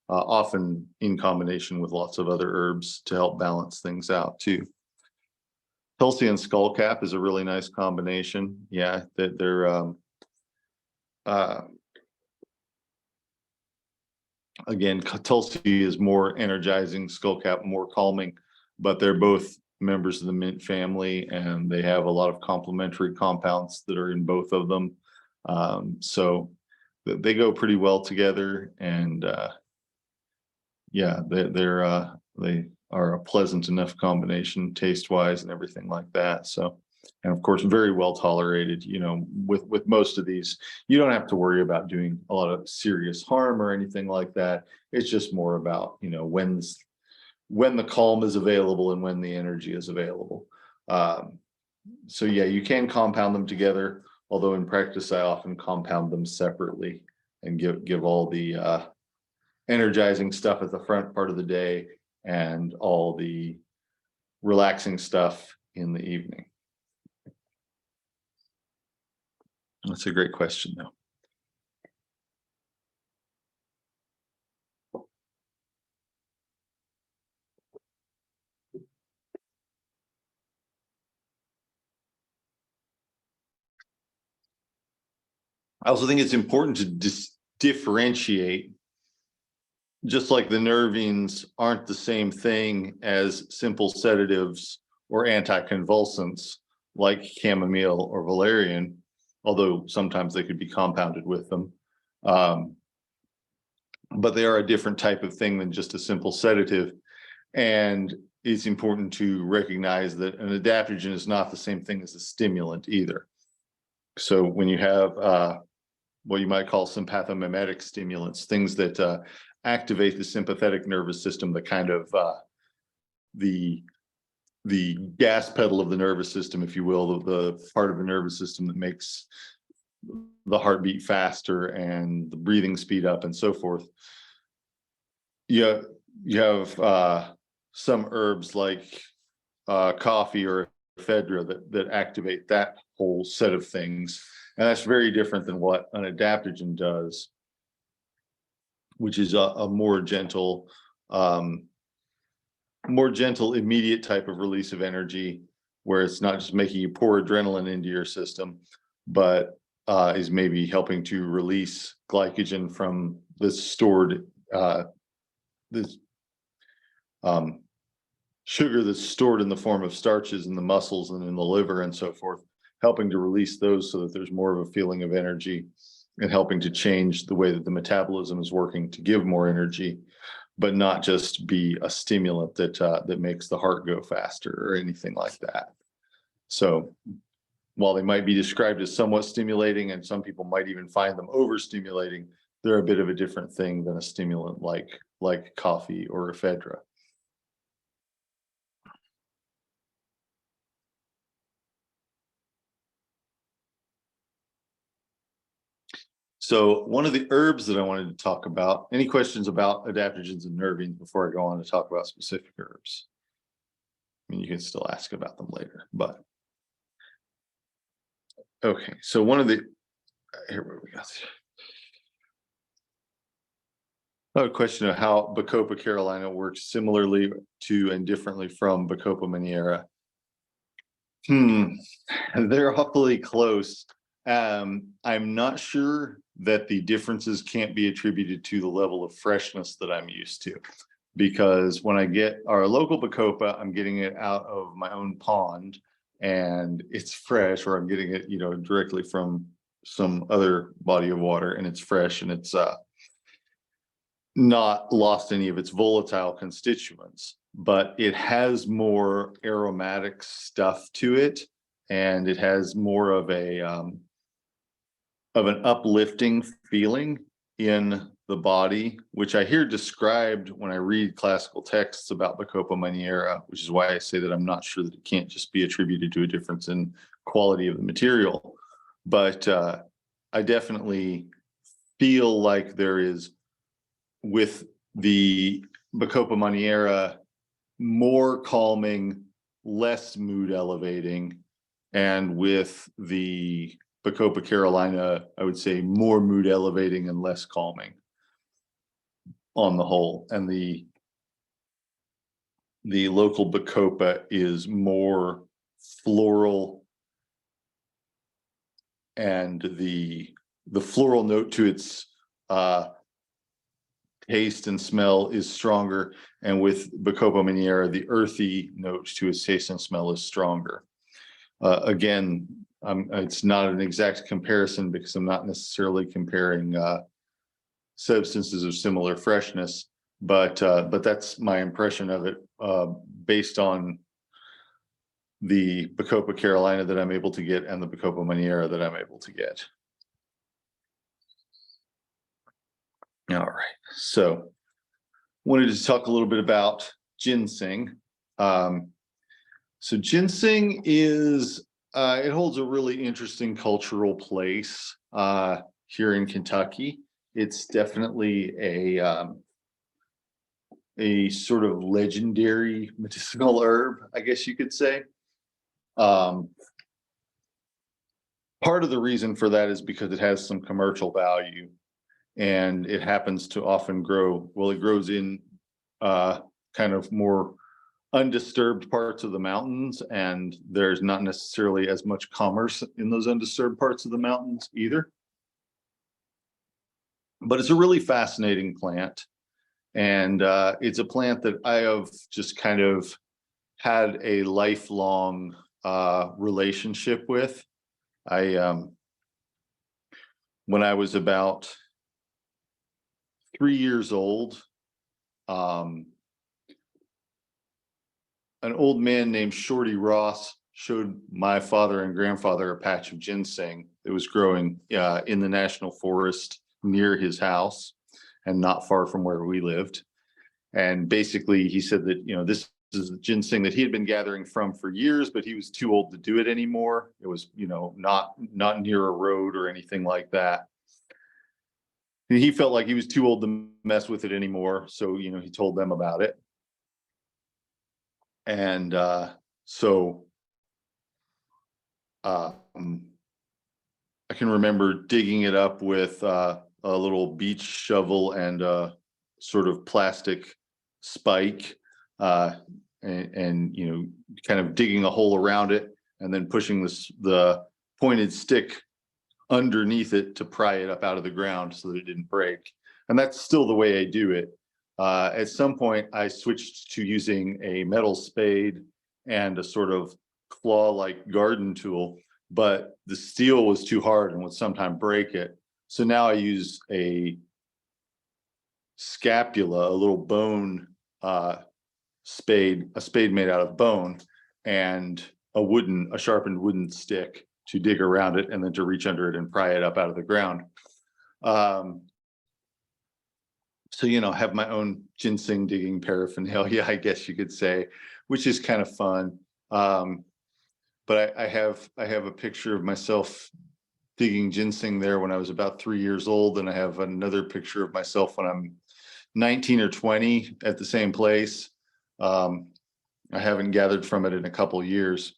often in combination with lots of other herbs to help balance things out too. Tulsi and skullcap is a really nice combination. Yeah, that they're again, tulsi is more energizing, skullcap more calming, but they're both members of the mint family, and they have a lot of complementary compounds that are in both of them. So they go pretty well together, and yeah, they are a pleasant enough combination taste wise and everything like that. So, and of course, very well tolerated. You know, with most of these, you don't have to worry about doing a lot of serious harm or anything like that. It's just more about, you know, when the calm is available and when the energy is available. So yeah, you can compound them together, although in practice I often compound them separately and give all the energizing stuff at the front part of the day and all the relaxing stuff in the evening. That's a great question, though. I also think it's important to differentiate, just like the nervines aren't the same thing as simple sedatives or anticonvulsants like chamomile or valerian, although sometimes they could be compounded with them. But they are a different type of thing than just a simple sedative. And it's important to recognize that an adaptogen is not the same thing as a stimulant either. So when you have what you might call sympathomimetic stimulants, things that activate the sympathetic nervous system, the kind of the gas pedal of the nervous system, if you will, the part of the nervous system that makes the heartbeat faster and the breathing speed up and so forth. You have some herbs like coffee or ephedra that activate that whole set of things. And that's very different than what an adaptogen does, which is a more gentle immediate type of release of energy, where it's not just making you pour adrenaline into your system, but is maybe helping to release glycogen from this stored sugar that's stored in the form of starches in the muscles and in the liver and so forth, helping to release those so that there's more of a feeling of energy and helping to change the way that the metabolism is working to give more energy, but not just be a stimulant that makes the heart go faster or anything like that. So while they might be described as somewhat stimulating, and some people might even find them overstimulating, they're a bit of a different thing than a stimulant like coffee or ephedra. So one of the herbs that I wanted to talk about, any questions about adaptogens and nervines before I go on to talk about specific herbs? I mean, you can still ask about them later, but okay. So one of the, here we go. A question of how Bacopa carolina works similarly to and differently from Bacopa monnieri. They're awfully close. I'm not sure that the differences can't be attributed to the level of freshness that I'm used to, because when I get our local Bacopa, I'm getting it out of my own pond and it's fresh, or I'm getting it, you know, directly from some other body of water, and it's fresh and it's not lost any of its volatile constituents, but it has more aromatic stuff to it, and it has more of an uplifting feeling in the body, which I hear described when I read classical texts about Bacopa monnieri, which is why I say that I'm not sure that it can't just be attributed to a difference in quality of the material. But I definitely feel like there is, with the Bacopa monnieri, more calming, less mood elevating, and with the Bacopa Carolina, I would say, more mood elevating and less calming on the whole. And the local Bacopa is more floral, and the floral note to its taste and smell is stronger. And with Bacopa Maniera, the earthy note to its taste and smell is stronger. Again, it's not an exact comparison because I'm not necessarily comparing substances of similar freshness, but that's my impression of it based on the Bacopa Carolina that I'm able to get and the Bacopa Maniera that I'm able to get. All right, so wanted to talk a little bit about ginseng. So ginseng is, it holds a really interesting cultural place here in Kentucky. It's definitely a sort of legendary medicinal herb, I guess you could say. Part of the reason for that is because it has some commercial value, and it happens to often grow, well, it grows in kind of more undisturbed parts of the mountains, and there's not necessarily as much commerce in those undisturbed parts of the mountains either. But it's a really fascinating plant, and it's a plant that I have just kind of had a lifelong relationship with. When I was about 3 years old, an old man named Shorty Ross showed my father and grandfather a patch of ginseng that was growing in the national forest near his house and not far from where we lived. And basically he said that, this is the ginseng that he had been gathering from for years, but he was too old to do it anymore. It was, not near a road or anything like that. And he felt like he was too old to mess with it anymore. So, he told them about it. And so I can remember digging it up with a little beach shovel and a sort of plastic spike, and kind of digging a hole around it and then pushing the pointed stick underneath it to pry it up out of the ground so that it didn't break. And that's still the way I do it. At some point, I switched to using a metal spade and a sort of claw-like garden tool, but the steel was too hard and would sometimes break it. So now I use a scapula, a little bone spade, a spade made out of bone, and a sharpened wooden stick to dig around it and then to reach under it and pry it up out of the ground. So, have my own ginseng digging paraphernalia, I guess you could say, which is kind of fun. But I have a picture of myself digging ginseng there when I was about 3 years old, and I have another picture of myself when I'm 19 or 20 at the same place. I haven't gathered from it in a couple of years.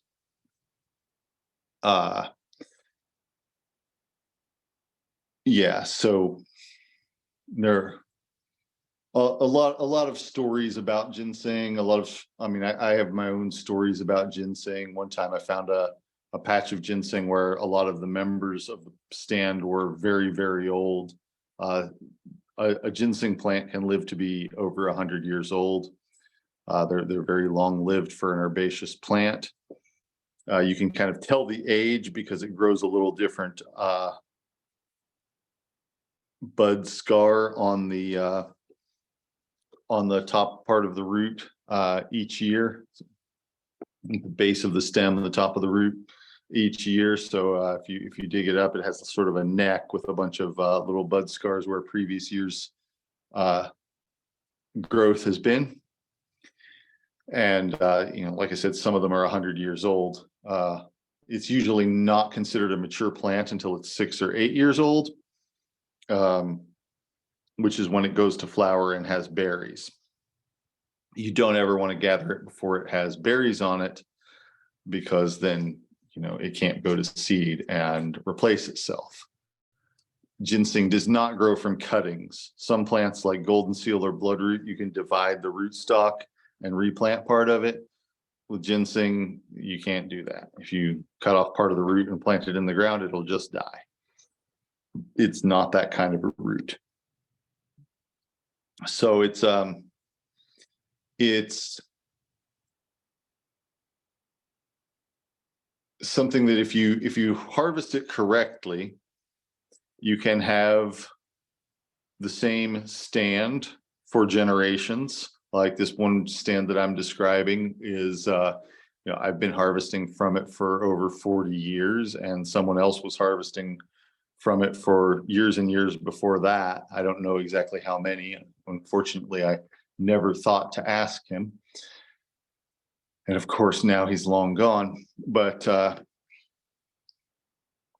Yeah, so there are a lot of stories about ginseng. I have my own stories about ginseng. One time I found a patch of ginseng where a lot of the members of the stand were very, very old. A ginseng plant can live to be over 100 years old. They're very long lived for an herbaceous plant. You can kind of tell the age because it grows a little different bud scar on the top part of the root each year, the base of the stem and the top of the root each year. So if you dig it up, it has sort of a neck with a bunch of little bud scars where previous years growth has been. And like I said, some of them are 100 years old. It's usually not considered a mature plant until it's 6 or 8 years old, which is when it goes to flower and has berries. You don't ever want to gather it before it has berries on it, because then it can't go to seed and replace itself. Ginseng does not grow from cuttings. Some plants like golden seal or bloodroot, you can divide the rootstock and replant part of it. With ginseng, you can't do that. If you cut off part of the root and plant it in the ground, it'll just die. It's not that kind of a root. So it's something that if you harvest it correctly, you can have the same stand for generations. Like this one stand that I'm describing is, I've been harvesting from it for over 40 years, and someone else was harvesting from it for years and years before that. I don't know exactly how many. Unfortunately, I never thought to ask him. And of course, now he's long gone. But,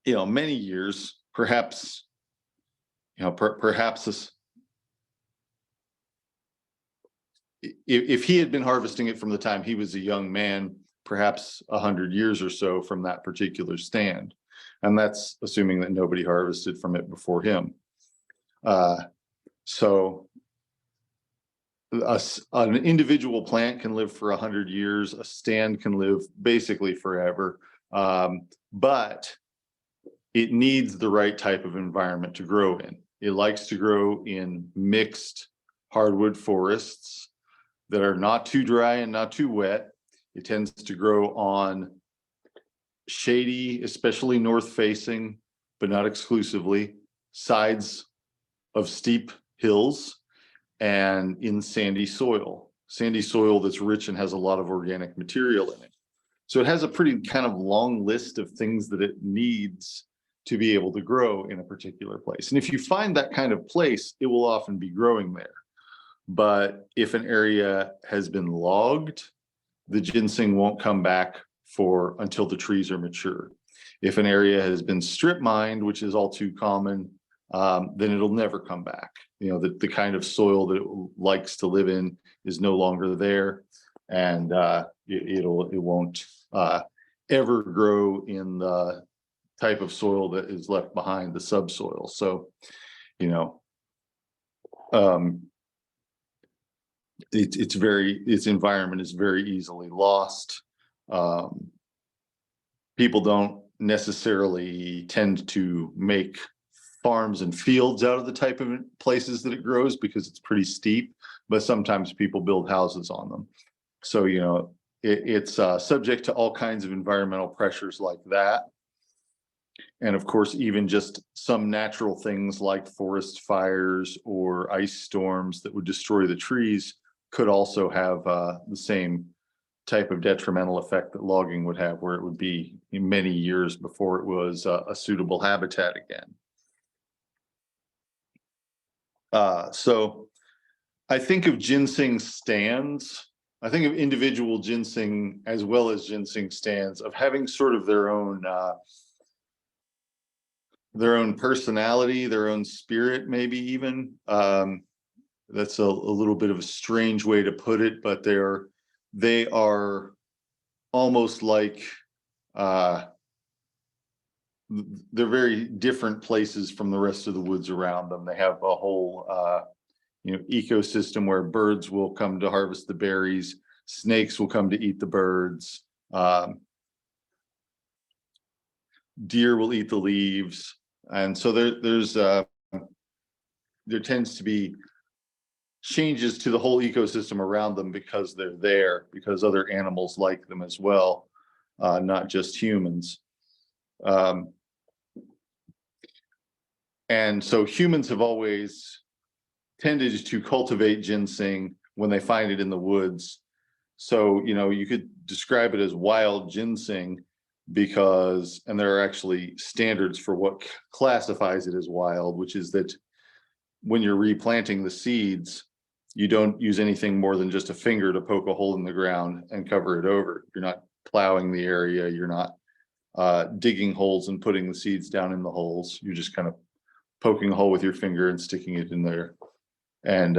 many years, perhaps, perhaps this, if he had been harvesting it from the time he was a young man, perhaps 100 years or so from that particular stand. And that's assuming that nobody harvested from it before him. So an individual plant can live for 100 years. A stand can live basically forever. But it needs the right type of environment to grow in. It likes to grow in mixed hardwood forests that are not too dry and not too wet. It tends to grow on shady, especially north facing, but not exclusively, sides of steep hills and in sandy soil that's rich and has a lot of organic material in it. So it has a pretty kind of long list of things that it needs to be able to grow in a particular place. And if you find that kind of place, it will often be growing there. But if an area has been logged, the ginseng won't come back until the trees are mature. If an area has been strip mined, which is all too common, then it'll never come back. The kind of soil that it likes to live in is no longer there, and it won't ever grow in the type of soil that is left behind, the subsoil. So, its environment is very easily lost. People don't necessarily tend to make farms and fields out of the type of places that it grows because it's pretty steep, but sometimes people build houses on them. So, it's subject to all kinds of environmental pressures like that. And of course, even just some natural things like forest fires or ice storms that would destroy the trees could also have the same type of detrimental effect that logging would have, where it would be many years before it was a suitable habitat again. So I think of ginseng stands. I think of individual ginseng as well as ginseng stands of having sort of their own personality, their own spirit, maybe even. That's a little bit of a strange way to put it, but they are almost like they're very different places from the rest of the woods around them. They have a whole ecosystem where birds will come to harvest the berries, snakes will come to eat the birds, deer will eat the leaves, and so there tends to be changes to the whole ecosystem around them because they're there, because other animals like them as well, not just humans. And so humans have always tended to cultivate ginseng when they find it in the woods. So, you could describe it as wild ginseng because, and there are actually standards for what classifies it as wild, which is that when you're replanting the seeds, you don't use anything more than just a finger to poke a hole in the ground and cover it over. You're not plowing the area. You're not digging holes and putting the seeds down in the holes. You're just kind of poking a hole with your finger and sticking it in there. And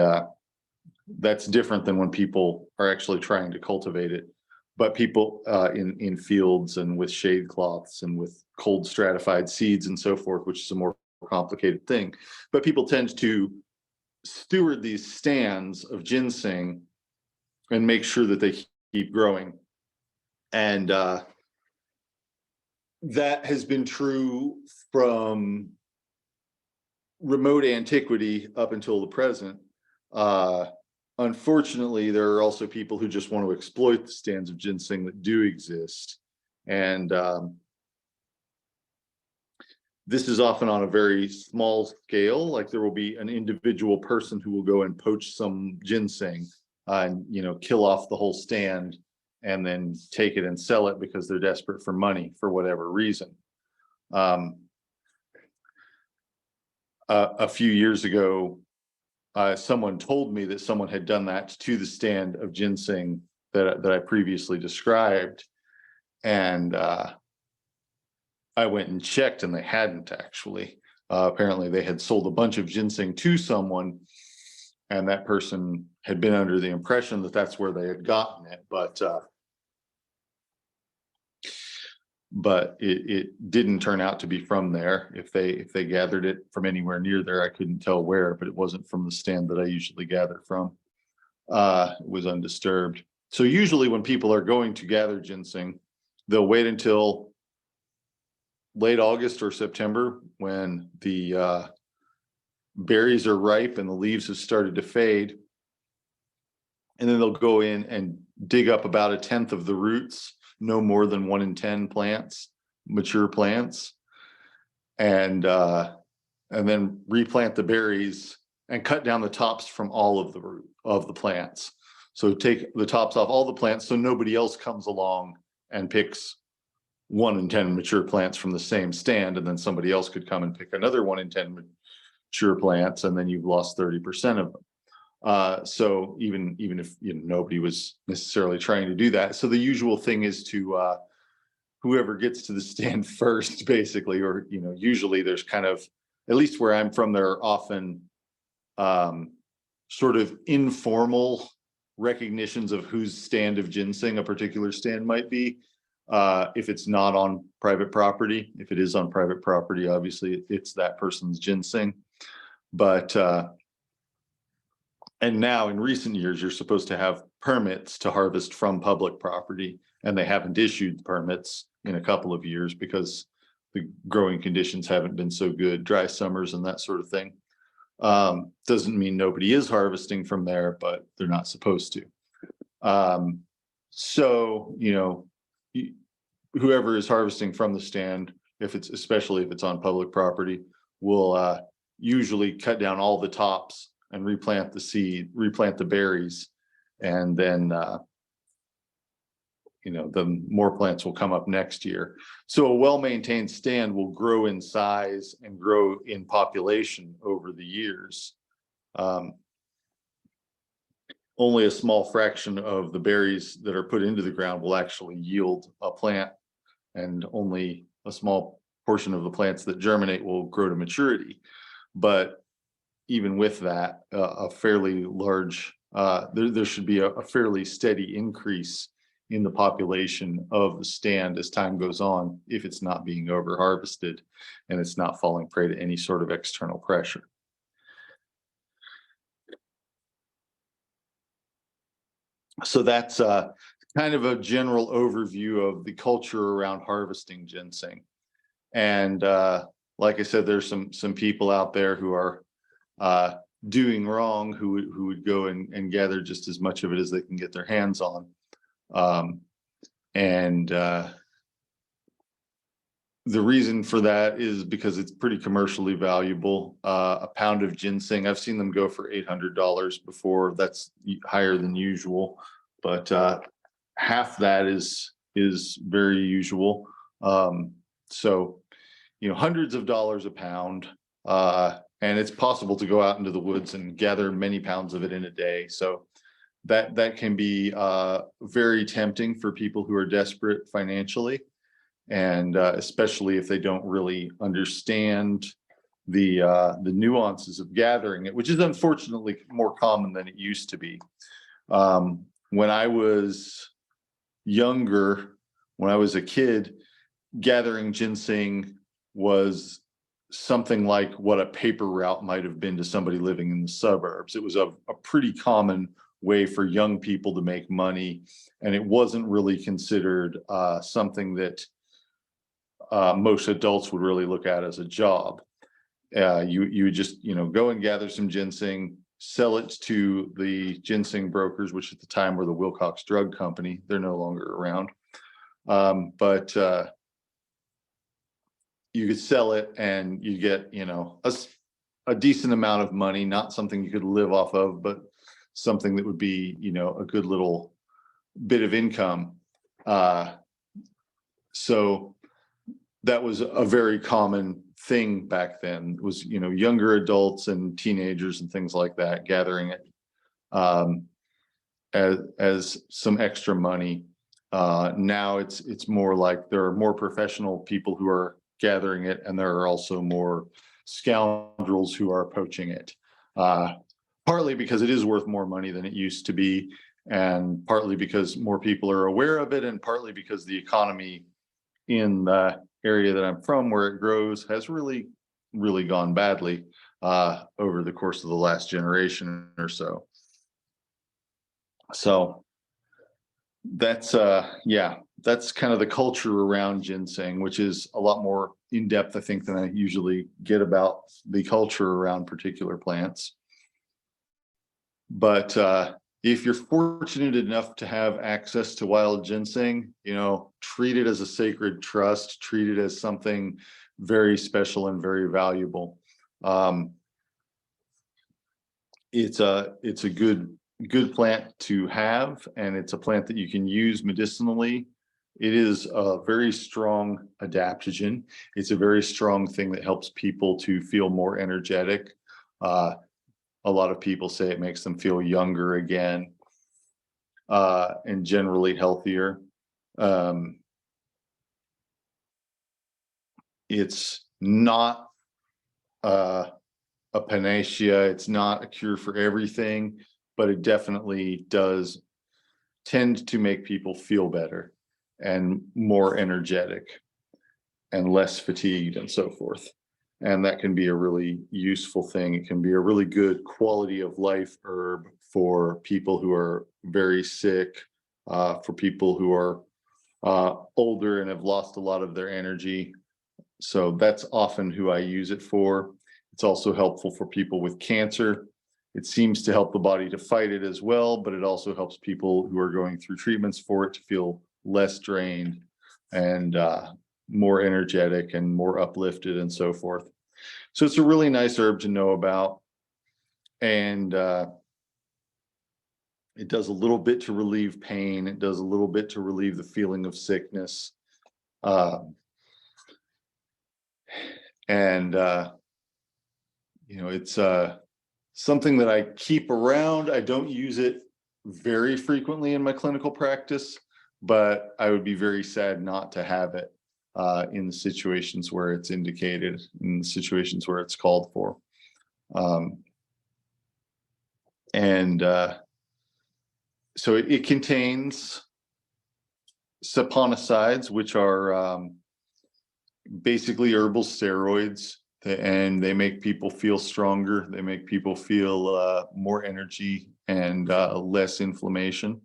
that's different than when people are actually trying to cultivate it. but people in fields and with shade cloths and with cold stratified seeds and so forth, which is a more complicated thing. But people tend to steward these stands of ginseng and make sure that they keep growing. And that has been true from remote antiquity up until the present. Unfortunately, there are also people who just want to exploit the stands of ginseng that do exist. And this is often on a very small scale. Like there will be an individual person who will go and poach some ginseng and, you know, kill off the whole stand and then take it and sell it because they're desperate for money for whatever reason. A few years ago, someone told me that someone had done that to the stand of ginseng that I previously described. And I went and checked and they hadn't actually. Apparently they had sold a bunch of ginseng to someone and that person had been under the impression that that's where they had gotten it. But it didn't turn out to be from there. If they gathered it from anywhere near there, I couldn't tell where, but it wasn't from the stand that I usually gather from. It was undisturbed. So usually when people are going to gather ginseng, they'll wait until late August or September when the berries are ripe and the leaves have started to fade. And then they'll go in and dig up about 1/10 of the roots, no more than 1 in 10 plants, mature plants, and then replant the berries and cut down the tops from all of the root of the plants. So take the tops off all the plants so nobody else comes along and picks 1 in 10 mature plants from the same stand, and then somebody else could come and pick another 1 in 10 mature plants, and then you've lost 30% of them. So even if, you know, nobody was necessarily trying to do that. So the usual thing is to whoever gets to the stand first, basically, or, you know, usually there's kind of, at least where I'm from, there are often sort of informal recognitions of whose stand of ginseng a particular stand might be. If it's not on private property. If it is on private property, obviously it's that person's ginseng. But and now in recent years, you're supposed to have permits to harvest from public property, and they haven't issued permits in a couple of years because the growing conditions haven't been so good, dry summers and that sort of thing. Doesn't mean nobody is harvesting from there, but they're not supposed to. So, you know, whoever is harvesting from the stand, especially if it's on public property, will usually cut down all the tops and replant the berries, and then you know, the more plants will come up next year. So a well-maintained stand will grow in size and grow in population over the years. Only a small fraction of the berries that are put into the ground will actually yield a plant, and only a small portion of the plants that germinate will grow to maturity. But even with that, a fairly large, there should be a fairly steady increase in the population of the stand as time goes on, if it's not being over harvested and it's not falling prey to any sort of external pressure. So that's kind of a general overview of the culture around harvesting ginseng. And like I said, there's some people out there who are doing wrong, who would go and gather just as much of it as they can get their hands on. The reason for that is because it's pretty commercially valuable. A pound of ginseng, I've seen them go for $800 before. That's higher than usual, but half that is very usual. So, you know, hundreds of dollars a pound, and it's possible to go out into the woods and gather many pounds of it in a day. So that can be very tempting for people who are desperate financially, and especially if they don't really understand the nuances of gathering it, which is unfortunately more common than it used to be. When I was younger, when I was a kid, gathering ginseng was something like what a paper route might have been to somebody living in the suburbs. It was a pretty common way for young people to make money, and it wasn't really considered something that most adults would really look at as a job. You would just go and gather some ginseng, sell it to the ginseng brokers, which at the time were the Wilcox Drug Company. They're no longer around, but you could sell it and you get a decent amount of money, not something you could live off of, but something that would be a good little bit of income. So that was a very common thing back then, was younger adults and teenagers and things like that gathering it as some extra money. Now it's more like there are more professional people who are gathering it, and there are also more scoundrels who are poaching it, partly because it is worth more money than it used to be, and partly because more people are aware of it, and partly because the economy in the area that I'm from, where it grows, has really gone badly over the course of the last generation or so. So that's that's kind of the culture around ginseng, which is a lot more in depth, I think, than I usually get about the culture around particular plants. But if you're fortunate enough to have access to wild ginseng, treat it as a sacred trust, treat it as something very special and very valuable. It's a good plant to have, and it's a plant that you can use medicinally. It is a very strong adaptogen. It's a very strong thing that helps people to feel more energetic. A lot of people say it makes them feel younger again, and generally healthier. It's not a panacea. It's not a cure for everything, but it definitely does tend to make people feel better and more energetic and less fatigued and so forth. And that can be a really useful thing. It can be a really good quality of life herb for people who are very sick, for people who are older and have lost a lot of their energy. So that's often who I use it for. It's also helpful for people with cancer. It seems to help the body to fight it as well, but it also helps people who are going through treatments for it to feel less drained and more energetic and more uplifted and so forth. So it's a really nice herb to know about. And it does a little bit to relieve pain. It does a little bit to relieve the feeling of sickness. It's something that I keep around. I don't use it very frequently in my clinical practice, but I would be very sad not to have it in the situations where it's indicated, in the situations where it's called for. So it contains saponicides, which are basically herbal steroids, and they make people feel stronger. They make people feel more energy and less inflammation,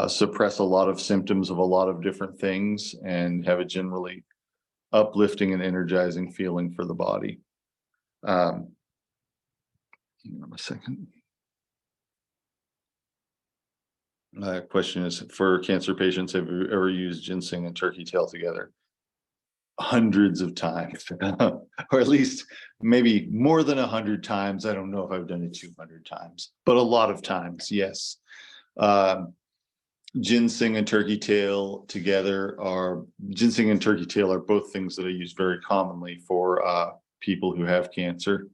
suppress a lot of symptoms of a lot of different things, and have a generally uplifting and energizing feeling for the body. Hang on a second. Question is, for cancer patients, have you ever used ginseng and turkey tail together? Hundreds of times, or at least maybe more than 100 times. I don't know if I've done it 200 times, but a lot of times, yes. Ginseng and turkey tail ginseng and turkey tail are both things that I use very commonly for people who have cancer.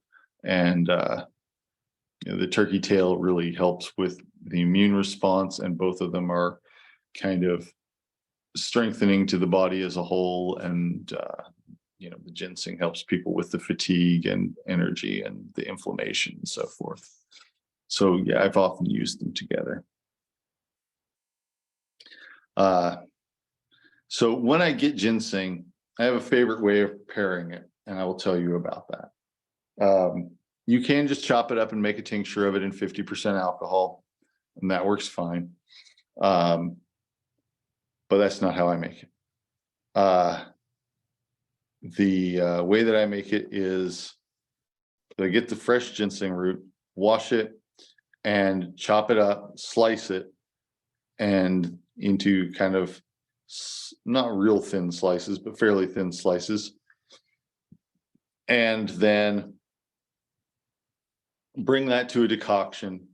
And the turkey tail really helps with the immune response, and both of them are kind of strengthening to the body as a whole. And the ginseng helps people with the fatigue and energy and the inflammation and so forth. So yeah, I've often used them together. So when I get ginseng, I have a favorite way of preparing it, and I will tell you about that. You can just chop it up and make a tincture of it in 50% alcohol, and that works fine. But that's not how I make it. The way that I make it is I get the fresh ginseng root, wash it, and chop it up, slice it, and into kind of not real thin slices, but fairly thin slices. And then bring that to a decoction,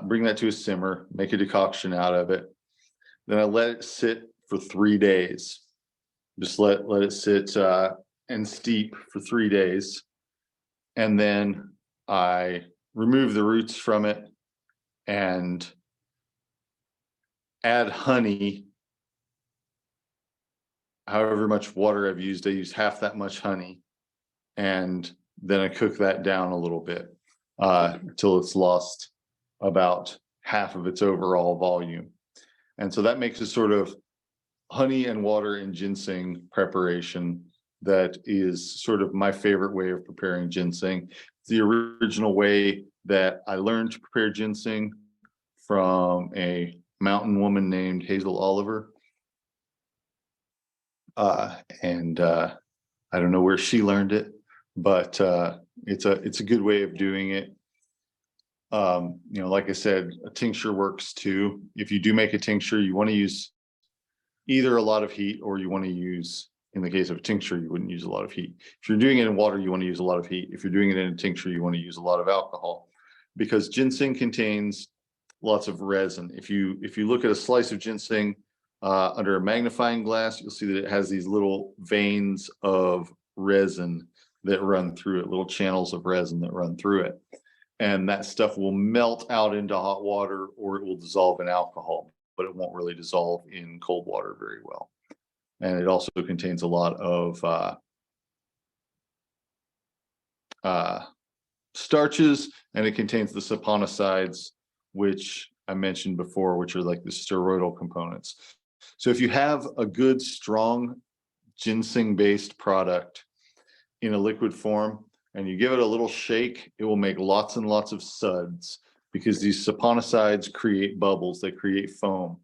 bring that to a simmer, make a decoction out of it. Then I let it sit for 3 days. Just let it sit and steep for 3 days. And then I remove the roots from it and add honey. However much water I've used, I use half that much honey. And then I cook that down a little bit until it's lost about half of its overall volume. And so that makes a sort of honey and water and ginseng preparation that is sort of my favorite way of preparing ginseng. It's the original way that I learned to prepare ginseng from a mountain woman named Hazel Oliver. I don't know where she learned it, but it's a good way of doing it. Like I said, a tincture works too. If you do make a tincture, you want to use either a lot of heat, or you want to use, in the case of a tincture, you wouldn't use a lot of heat. If you're doing it in water, you want to use a lot of heat. If you're doing it in a tincture, you want to use a lot of alcohol, because ginseng contains lots of resin. If you look at a slice of ginseng under a magnifying glass, you'll see that it has these little veins of resin that run through it, little channels of resin that run through it. And that stuff will melt out into hot water, or it will dissolve in alcohol, but it won't really dissolve in cold water very well. And it also contains a lot of starches, and it contains the saponicides, which I mentioned before, which are like the steroidal components. So if you have a good, strong ginseng-based product in a liquid form, and you give it a little shake, it will make lots and lots of suds, because these saponicides create bubbles, they create foam.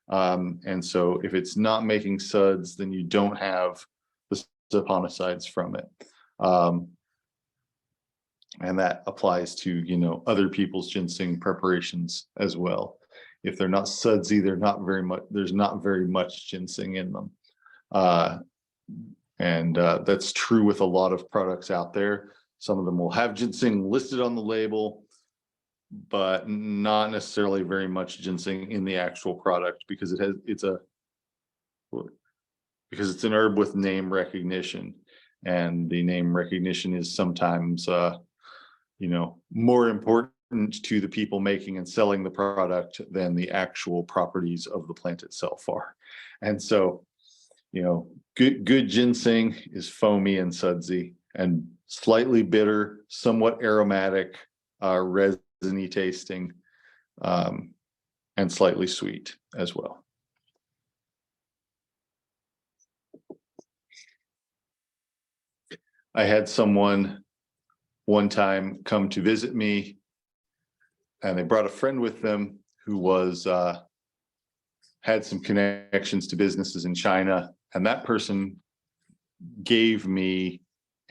And so if it's not making suds, then you don't have the saponicides from it. And that applies to, other people's ginseng preparations as well. If they're not sudsy, there's not very much ginseng in them. And that's true with a lot of products out there. Some of them will have ginseng listed on the label, but not necessarily very much ginseng in the actual product, because it's an herb with name recognition, and the name recognition is sometimes more important to the people making and selling the product than the actual properties of the plant itself are. And so, good ginseng is foamy and sudsy and slightly bitter, somewhat aromatic, resiny tasting, and slightly sweet as well. I had someone one time come to visit me, and they brought a friend with them who had some connections to businesses in China, and that person gave me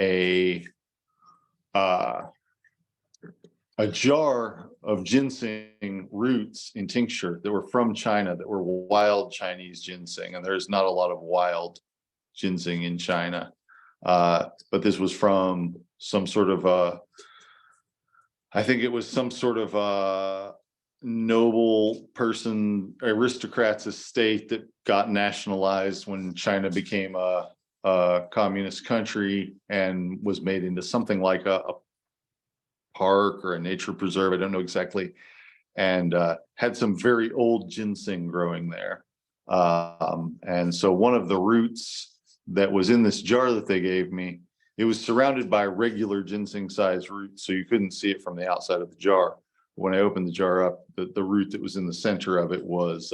a jar of ginseng roots in tincture that were from China, that were wild Chinese ginseng, and there's not a lot of wild ginseng in China. But this was from some sort of I think it was some sort of noble person, aristocrat's estate that got nationalized when China became a communist country, and was made into something like a park or a nature preserve. I don't know exactly. And had some very old ginseng growing there. And so one of the roots that was in this jar that they gave me, it was surrounded by regular ginseng sized roots, so you couldn't see it from the outside of the jar. When I opened the jar up, the root that was in the center of it was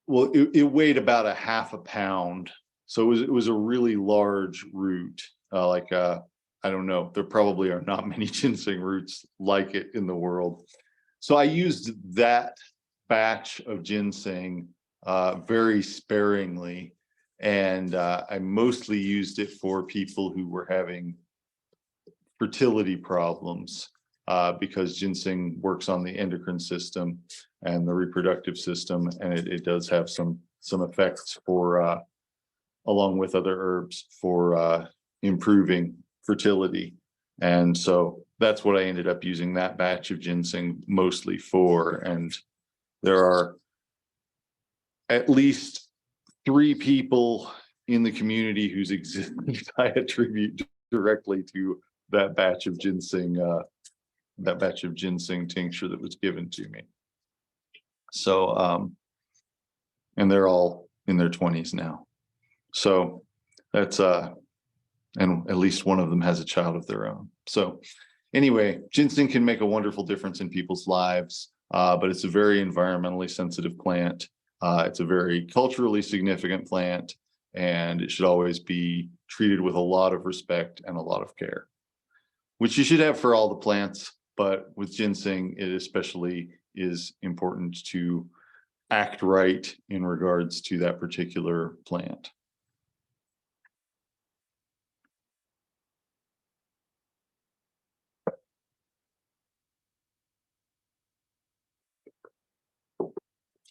Well, it weighed about a half a pound. So it was a really large root. I don't know, there probably are not many ginseng roots like it in the world. So I used that batch of ginseng very sparingly, and I mostly used it for people who were having fertility problems, because ginseng works on the endocrine system and the reproductive system, and it does have some effects for along with other herbs for improving fertility. And so that's what I ended up using that batch of ginseng mostly for. And there are at least 3 people in the community whose existence I attribute directly to that batch of ginseng tincture that was given to me. So and they're all in their 20s now. So that's and at least one of them has a child of their own. So anyway, ginseng can make a wonderful difference in people's lives, but it's a very environmentally sensitive plant. It's a very culturally significant plant, and it should always be treated with a lot of respect and a lot of care, which you should have for all the plants. But with ginseng, it especially is important to act right in regards to that particular plant.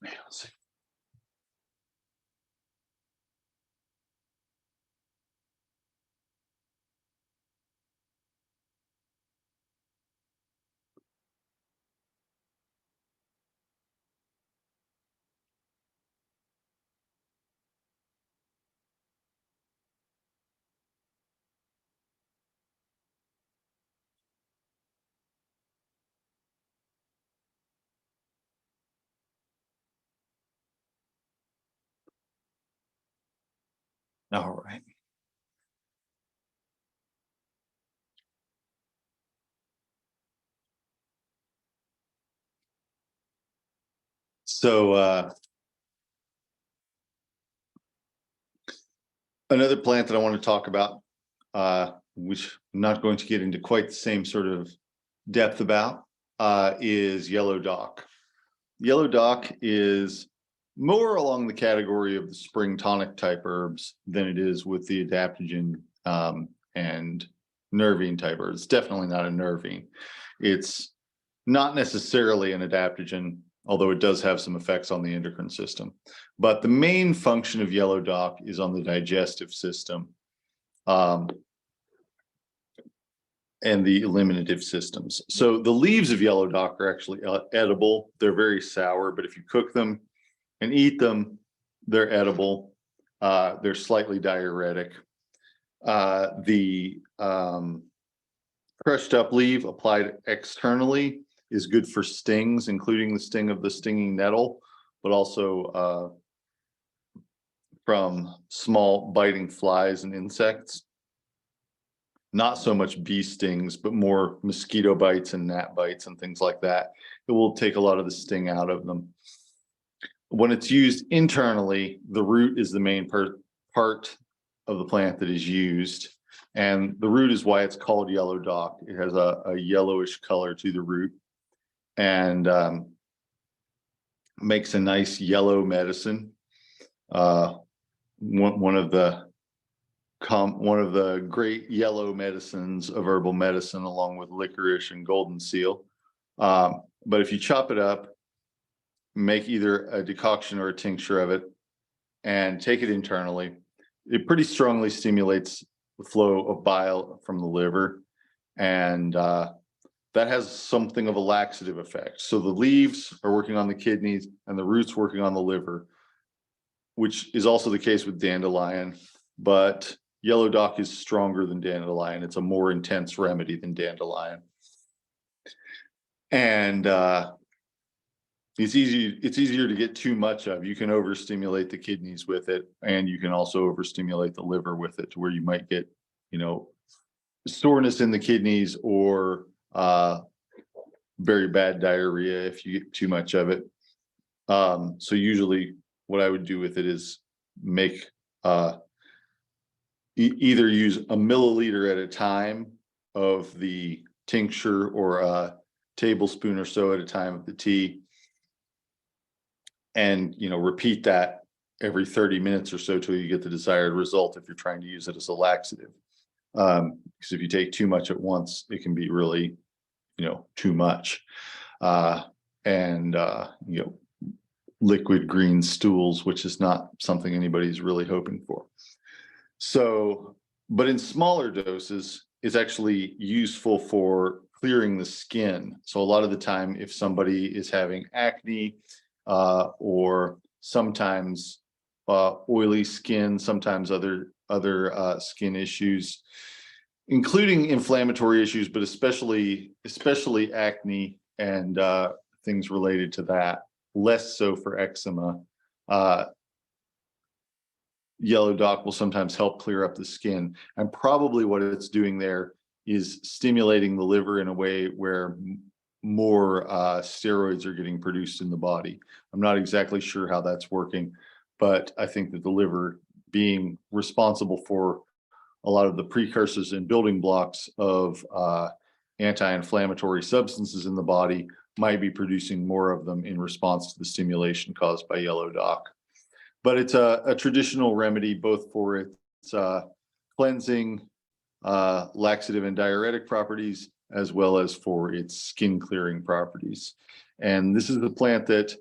Let's see. All right. So another plant that I want to talk about, which I'm not going to get into quite the same sort of depth about, is yellow dock. Yellow dock is more along the category of the spring tonic type herbs than it is with the adaptogen and nervine type herbs. It's definitely not a nervine. It's not necessarily an adaptogen, although it does have some effects on the endocrine system. But the main function of yellow dock is on the digestive system and the eliminative systems. So the leaves of yellow dock are actually edible. They're very sour, but if you cook them and eat them, they're edible. They're slightly diuretic. The crushed up leaf applied externally is good for stings, including the sting of the stinging nettle, but also from small biting flies and insects. Not so much bee stings, but more mosquito bites and gnat bites and things like that. It will take a lot of the sting out of them. When it's used internally, the root is the main part of the plant that is used. And the root is why it's called yellow dock. It has a yellowish color to the root, and makes a nice yellow medicine. One of the great yellow medicines of herbal medicine, along with licorice and golden seal. But if you chop it up, make either a decoction or a tincture of it, and take it internally, it pretty strongly stimulates the flow of bile from the liver, and that has something of a laxative effect. So the leaves are working on the kidneys and the roots working on the liver, which is also the case with dandelion, but yellow dock is stronger than dandelion. It's a more intense remedy than dandelion. And it's easier to get too much of. You can overstimulate the kidneys with it, and you can also overstimulate the liver with it, to where you might get, soreness in the kidneys, or very bad diarrhea if you get too much of it. So usually what I would do with it is make either use a milliliter at a time of the tincture or a tablespoon or so at a time of the tea, and repeat that every 30 minutes or so till you get the desired result if you're trying to use it as a laxative. Because if you take too much at once, it can be really too much. And liquid green stools, which is not something anybody's really hoping for. So, but in smaller doses, it's actually useful for clearing the skin. So a lot of the time, if somebody is having acne, or sometimes oily skin, sometimes other skin issues, including inflammatory issues, but especially acne and things related to that, less so for eczema. Yellow dock will sometimes help clear up the skin, and probably what it's doing there is stimulating the liver in a way where more steroids are getting produced in the body. I'm not exactly sure how that's working, but I think that the liver, being responsible for a lot of the precursors and building blocks of anti-inflammatory substances in the body, might be producing more of them in response to the stimulation caused by yellow dock. But it's a traditional remedy both for its cleansing, laxative and diuretic properties, as well as for its skin clearing properties. And this is the plant that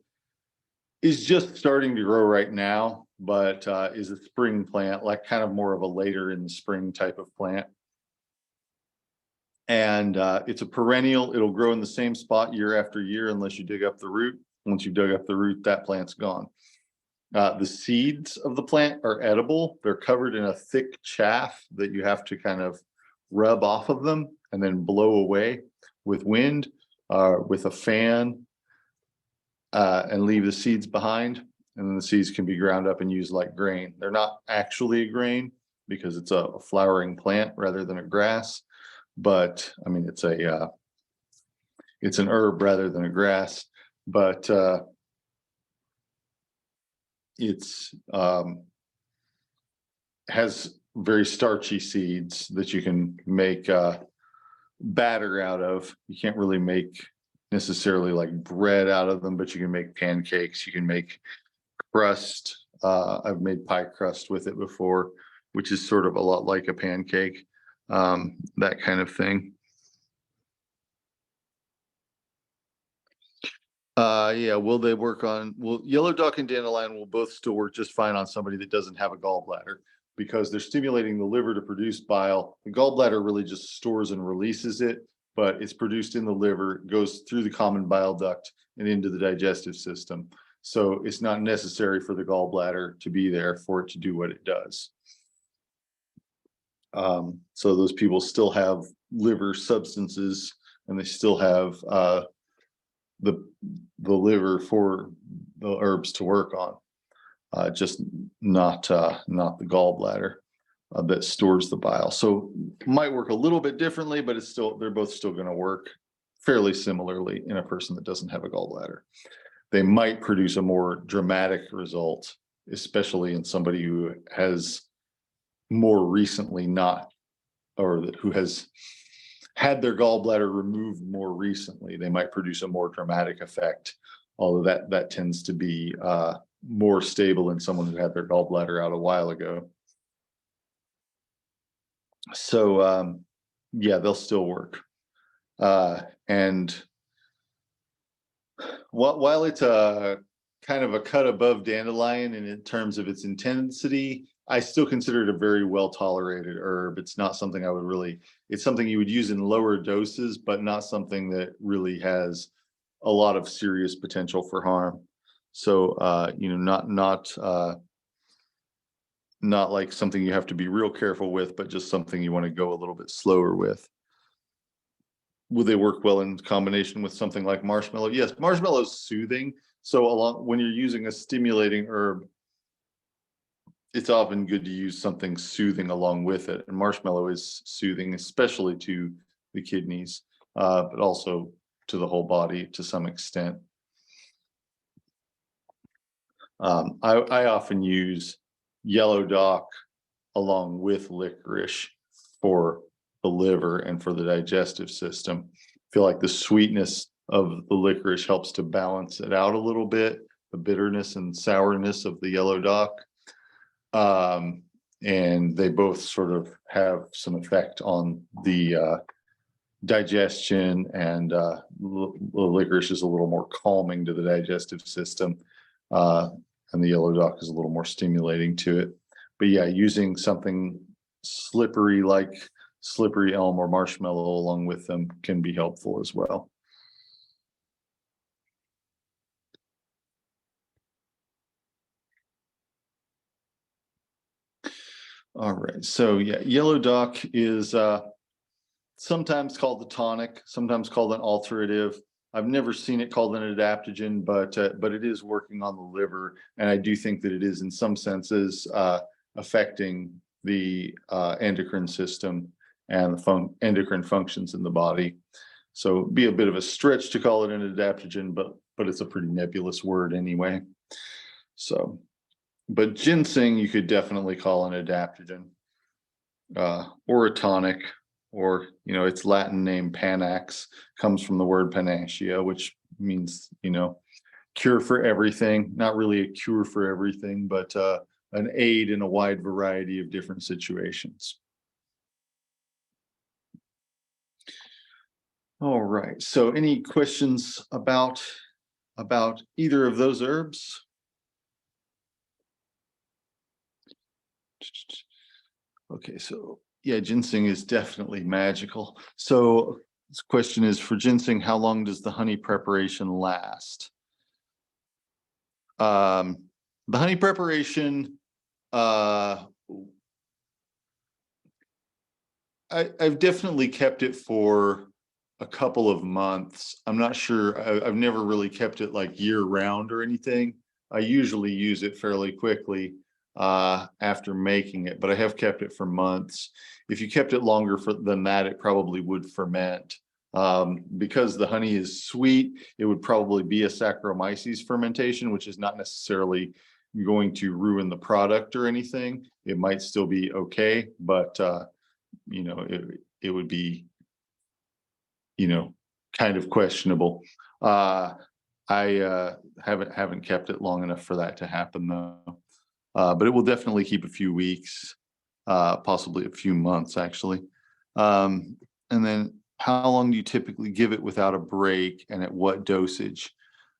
is just starting to grow right now, but is a spring plant, like kind of more of a later in the spring type of plant. And it's a perennial. It'll grow in the same spot year after year unless you dig up the root. Once you dug up the root, that plant's gone. The seeds of the plant are edible. They're covered in a thick chaff that you have to kind of rub off of them and then blow away with wind, with a fan, and leave the seeds behind. And then the seeds can be ground up and used like grain. They're not actually a grain because it's a flowering plant rather than a grass. But I mean, it's an herb rather than a grass. But it's has very starchy seeds that you can make batter out of. You can't really make necessarily like bread out of them, but you can make pancakes. You can make crust. I've made pie crust with it before, which is sort of a lot like a pancake, that kind of thing. Yeah, will they work on, well, yellow dock and dandelion will both still work just fine on somebody that doesn't have a gallbladder, because they're stimulating the liver to produce bile. The gallbladder really just stores and releases it, but it's produced in the liver, goes through the common bile duct and into the digestive system. So it's not necessary for the gallbladder to be there for it to do what it does. So those people still have liver substances, and they still have the liver for the herbs to work on, just not the gallbladder that stores the bile. So might work a little bit differently, but it's still, they're both still going to work fairly similarly in a person that doesn't have a gallbladder. They might produce a more dramatic result, especially in somebody who has more recently not, or who has had their gallbladder removed more recently. They might produce a more dramatic effect, although that tends to be more stable in someone who had their gallbladder out a while ago. So yeah, they'll still work. And while it's a kind of a cut above dandelion and in terms of its intensity, I still consider it a very well tolerated herb. It's not something I would really, it's something you would use in lower doses, but not something that really has a lot of serious potential for harm. So not like something you have to be real careful with, but just something you want to go a little bit slower with. Would they work well in combination with something like marshmallow? Yes, marshmallow is soothing. So when you're using a stimulating herb, it's often good to use something soothing along with it. And marshmallow is soothing, especially to the kidneys, but also to the whole body to some extent. I often use yellow dock along with licorice for the liver and for the digestive system. I feel like the sweetness of the licorice helps to balance it out a little bit, the bitterness and sourness of the yellow dock. And they both sort of have some effect on the digestion, and the licorice is a little more calming to the digestive system, and the yellow dock is a little more stimulating to it. But yeah, using something slippery like slippery elm or marshmallow along with them can be helpful as well. All right, so yeah, yellow dock is sometimes called the tonic, sometimes called an alterative. I've never seen it called an adaptogen, but it is working on the liver, and I do think that it is in some senses affecting the endocrine system and the endocrine functions in the body. So it'd be a bit of a stretch to call it an adaptogen, but it's a pretty nebulous word anyway. So, but ginseng you could definitely call an adaptogen, or a tonic, or its Latin name Panax comes from the word panacea, which means cure for everything. Not really a cure for everything, but an aid in a wide variety of different situations. All right, so any questions about either of those herbs? Okay, so yeah, ginseng is definitely magical. So this question is, for ginseng, how long does the honey preparation last? The honey preparation, I've definitely kept it for a couple of months. I'm not sure. I've never really kept it like year round or anything. I usually use it fairly quickly after making it, but I have kept it for months. If you kept it longer than that, it probably would ferment. Because the honey is sweet, it would probably be a Saccharomyces fermentation, which is not necessarily going to ruin the product or anything. It might still be okay, but it would be kind of questionable. I haven't kept it long enough for that to happen though. But it will definitely keep a few weeks, possibly a few months actually. And then how long do you typically give it without a break, and at what dosage?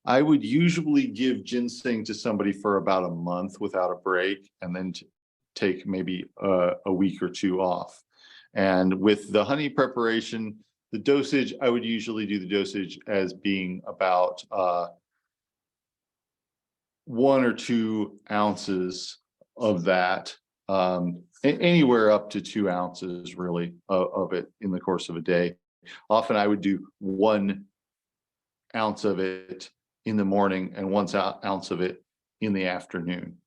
I would usually give ginseng to somebody for about a month without a break, and then take maybe a week or two off. And with the honey preparation, the dosage, I would usually do the dosage as being about 1 or 2 ounces of that, anywhere up to 2 ounces really of it in the course of a day. Often I would do 1 ounce of it in the morning and 1 ounce of it in the afternoon.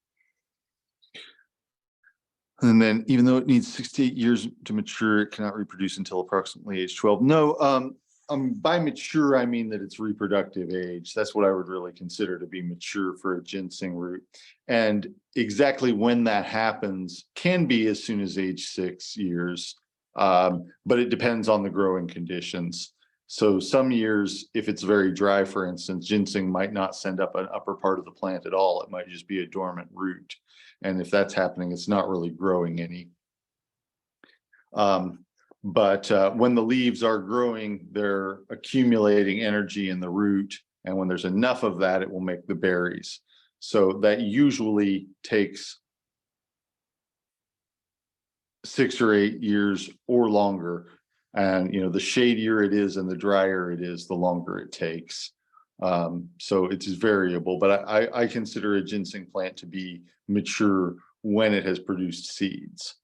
And then, even though it needs 6 to 8 years to mature, it cannot reproduce until approximately age 12. No, by mature, I mean that it's reproductive age. That's what I would really consider to be mature for a ginseng root. And exactly when that happens can be as soon as age 6 years, but it depends on the growing conditions. So some years, if it's very dry, for instance, ginseng might not send up an upper part of the plant at all. It might just be a dormant root. And if that's happening, it's not really growing any. But when the leaves are growing, they're accumulating energy in the root. And when there's enough of that, it will make the berries. So that usually takes 6 or 8 years or longer. And the shadier it is and the drier it is, the longer it takes. So it's variable, but I consider a ginseng plant to be mature when it has produced seeds,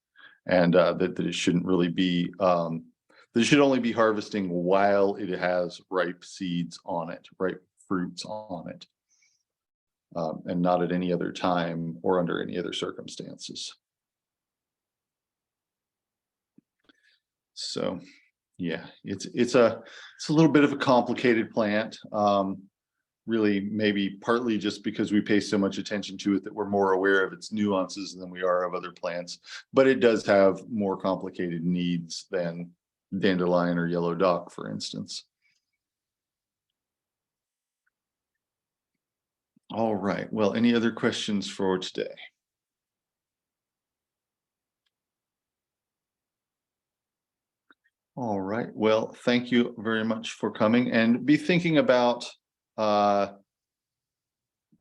and that it shouldn't really be, that it should only be harvesting while it has ripe seeds on it, ripe fruits on it, and not at any other time or under any other circumstances. So yeah, it's a little bit of a complicated plant. really maybe partly just because we pay so much attention to it that we're more aware of its nuances than we are of other plants. But it does have more complicated needs than dandelion or yellow dock, for instance. All right. Well, any other questions for today? All right. Well, thank you very much for coming, and be thinking about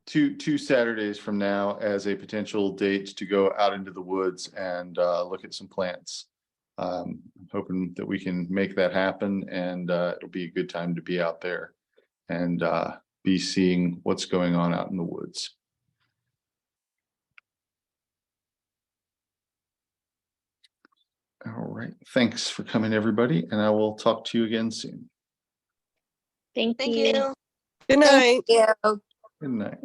two Saturdays from now as a potential date to go out into the woods and look at some plants. Hoping that we can make that happen, and it'll be a good time to be out there and be seeing what's going on out in the woods. All right. Thanks for coming, everybody, and I will talk to you again soon. Thank Thank you. you. Good night. Thank you. Good night.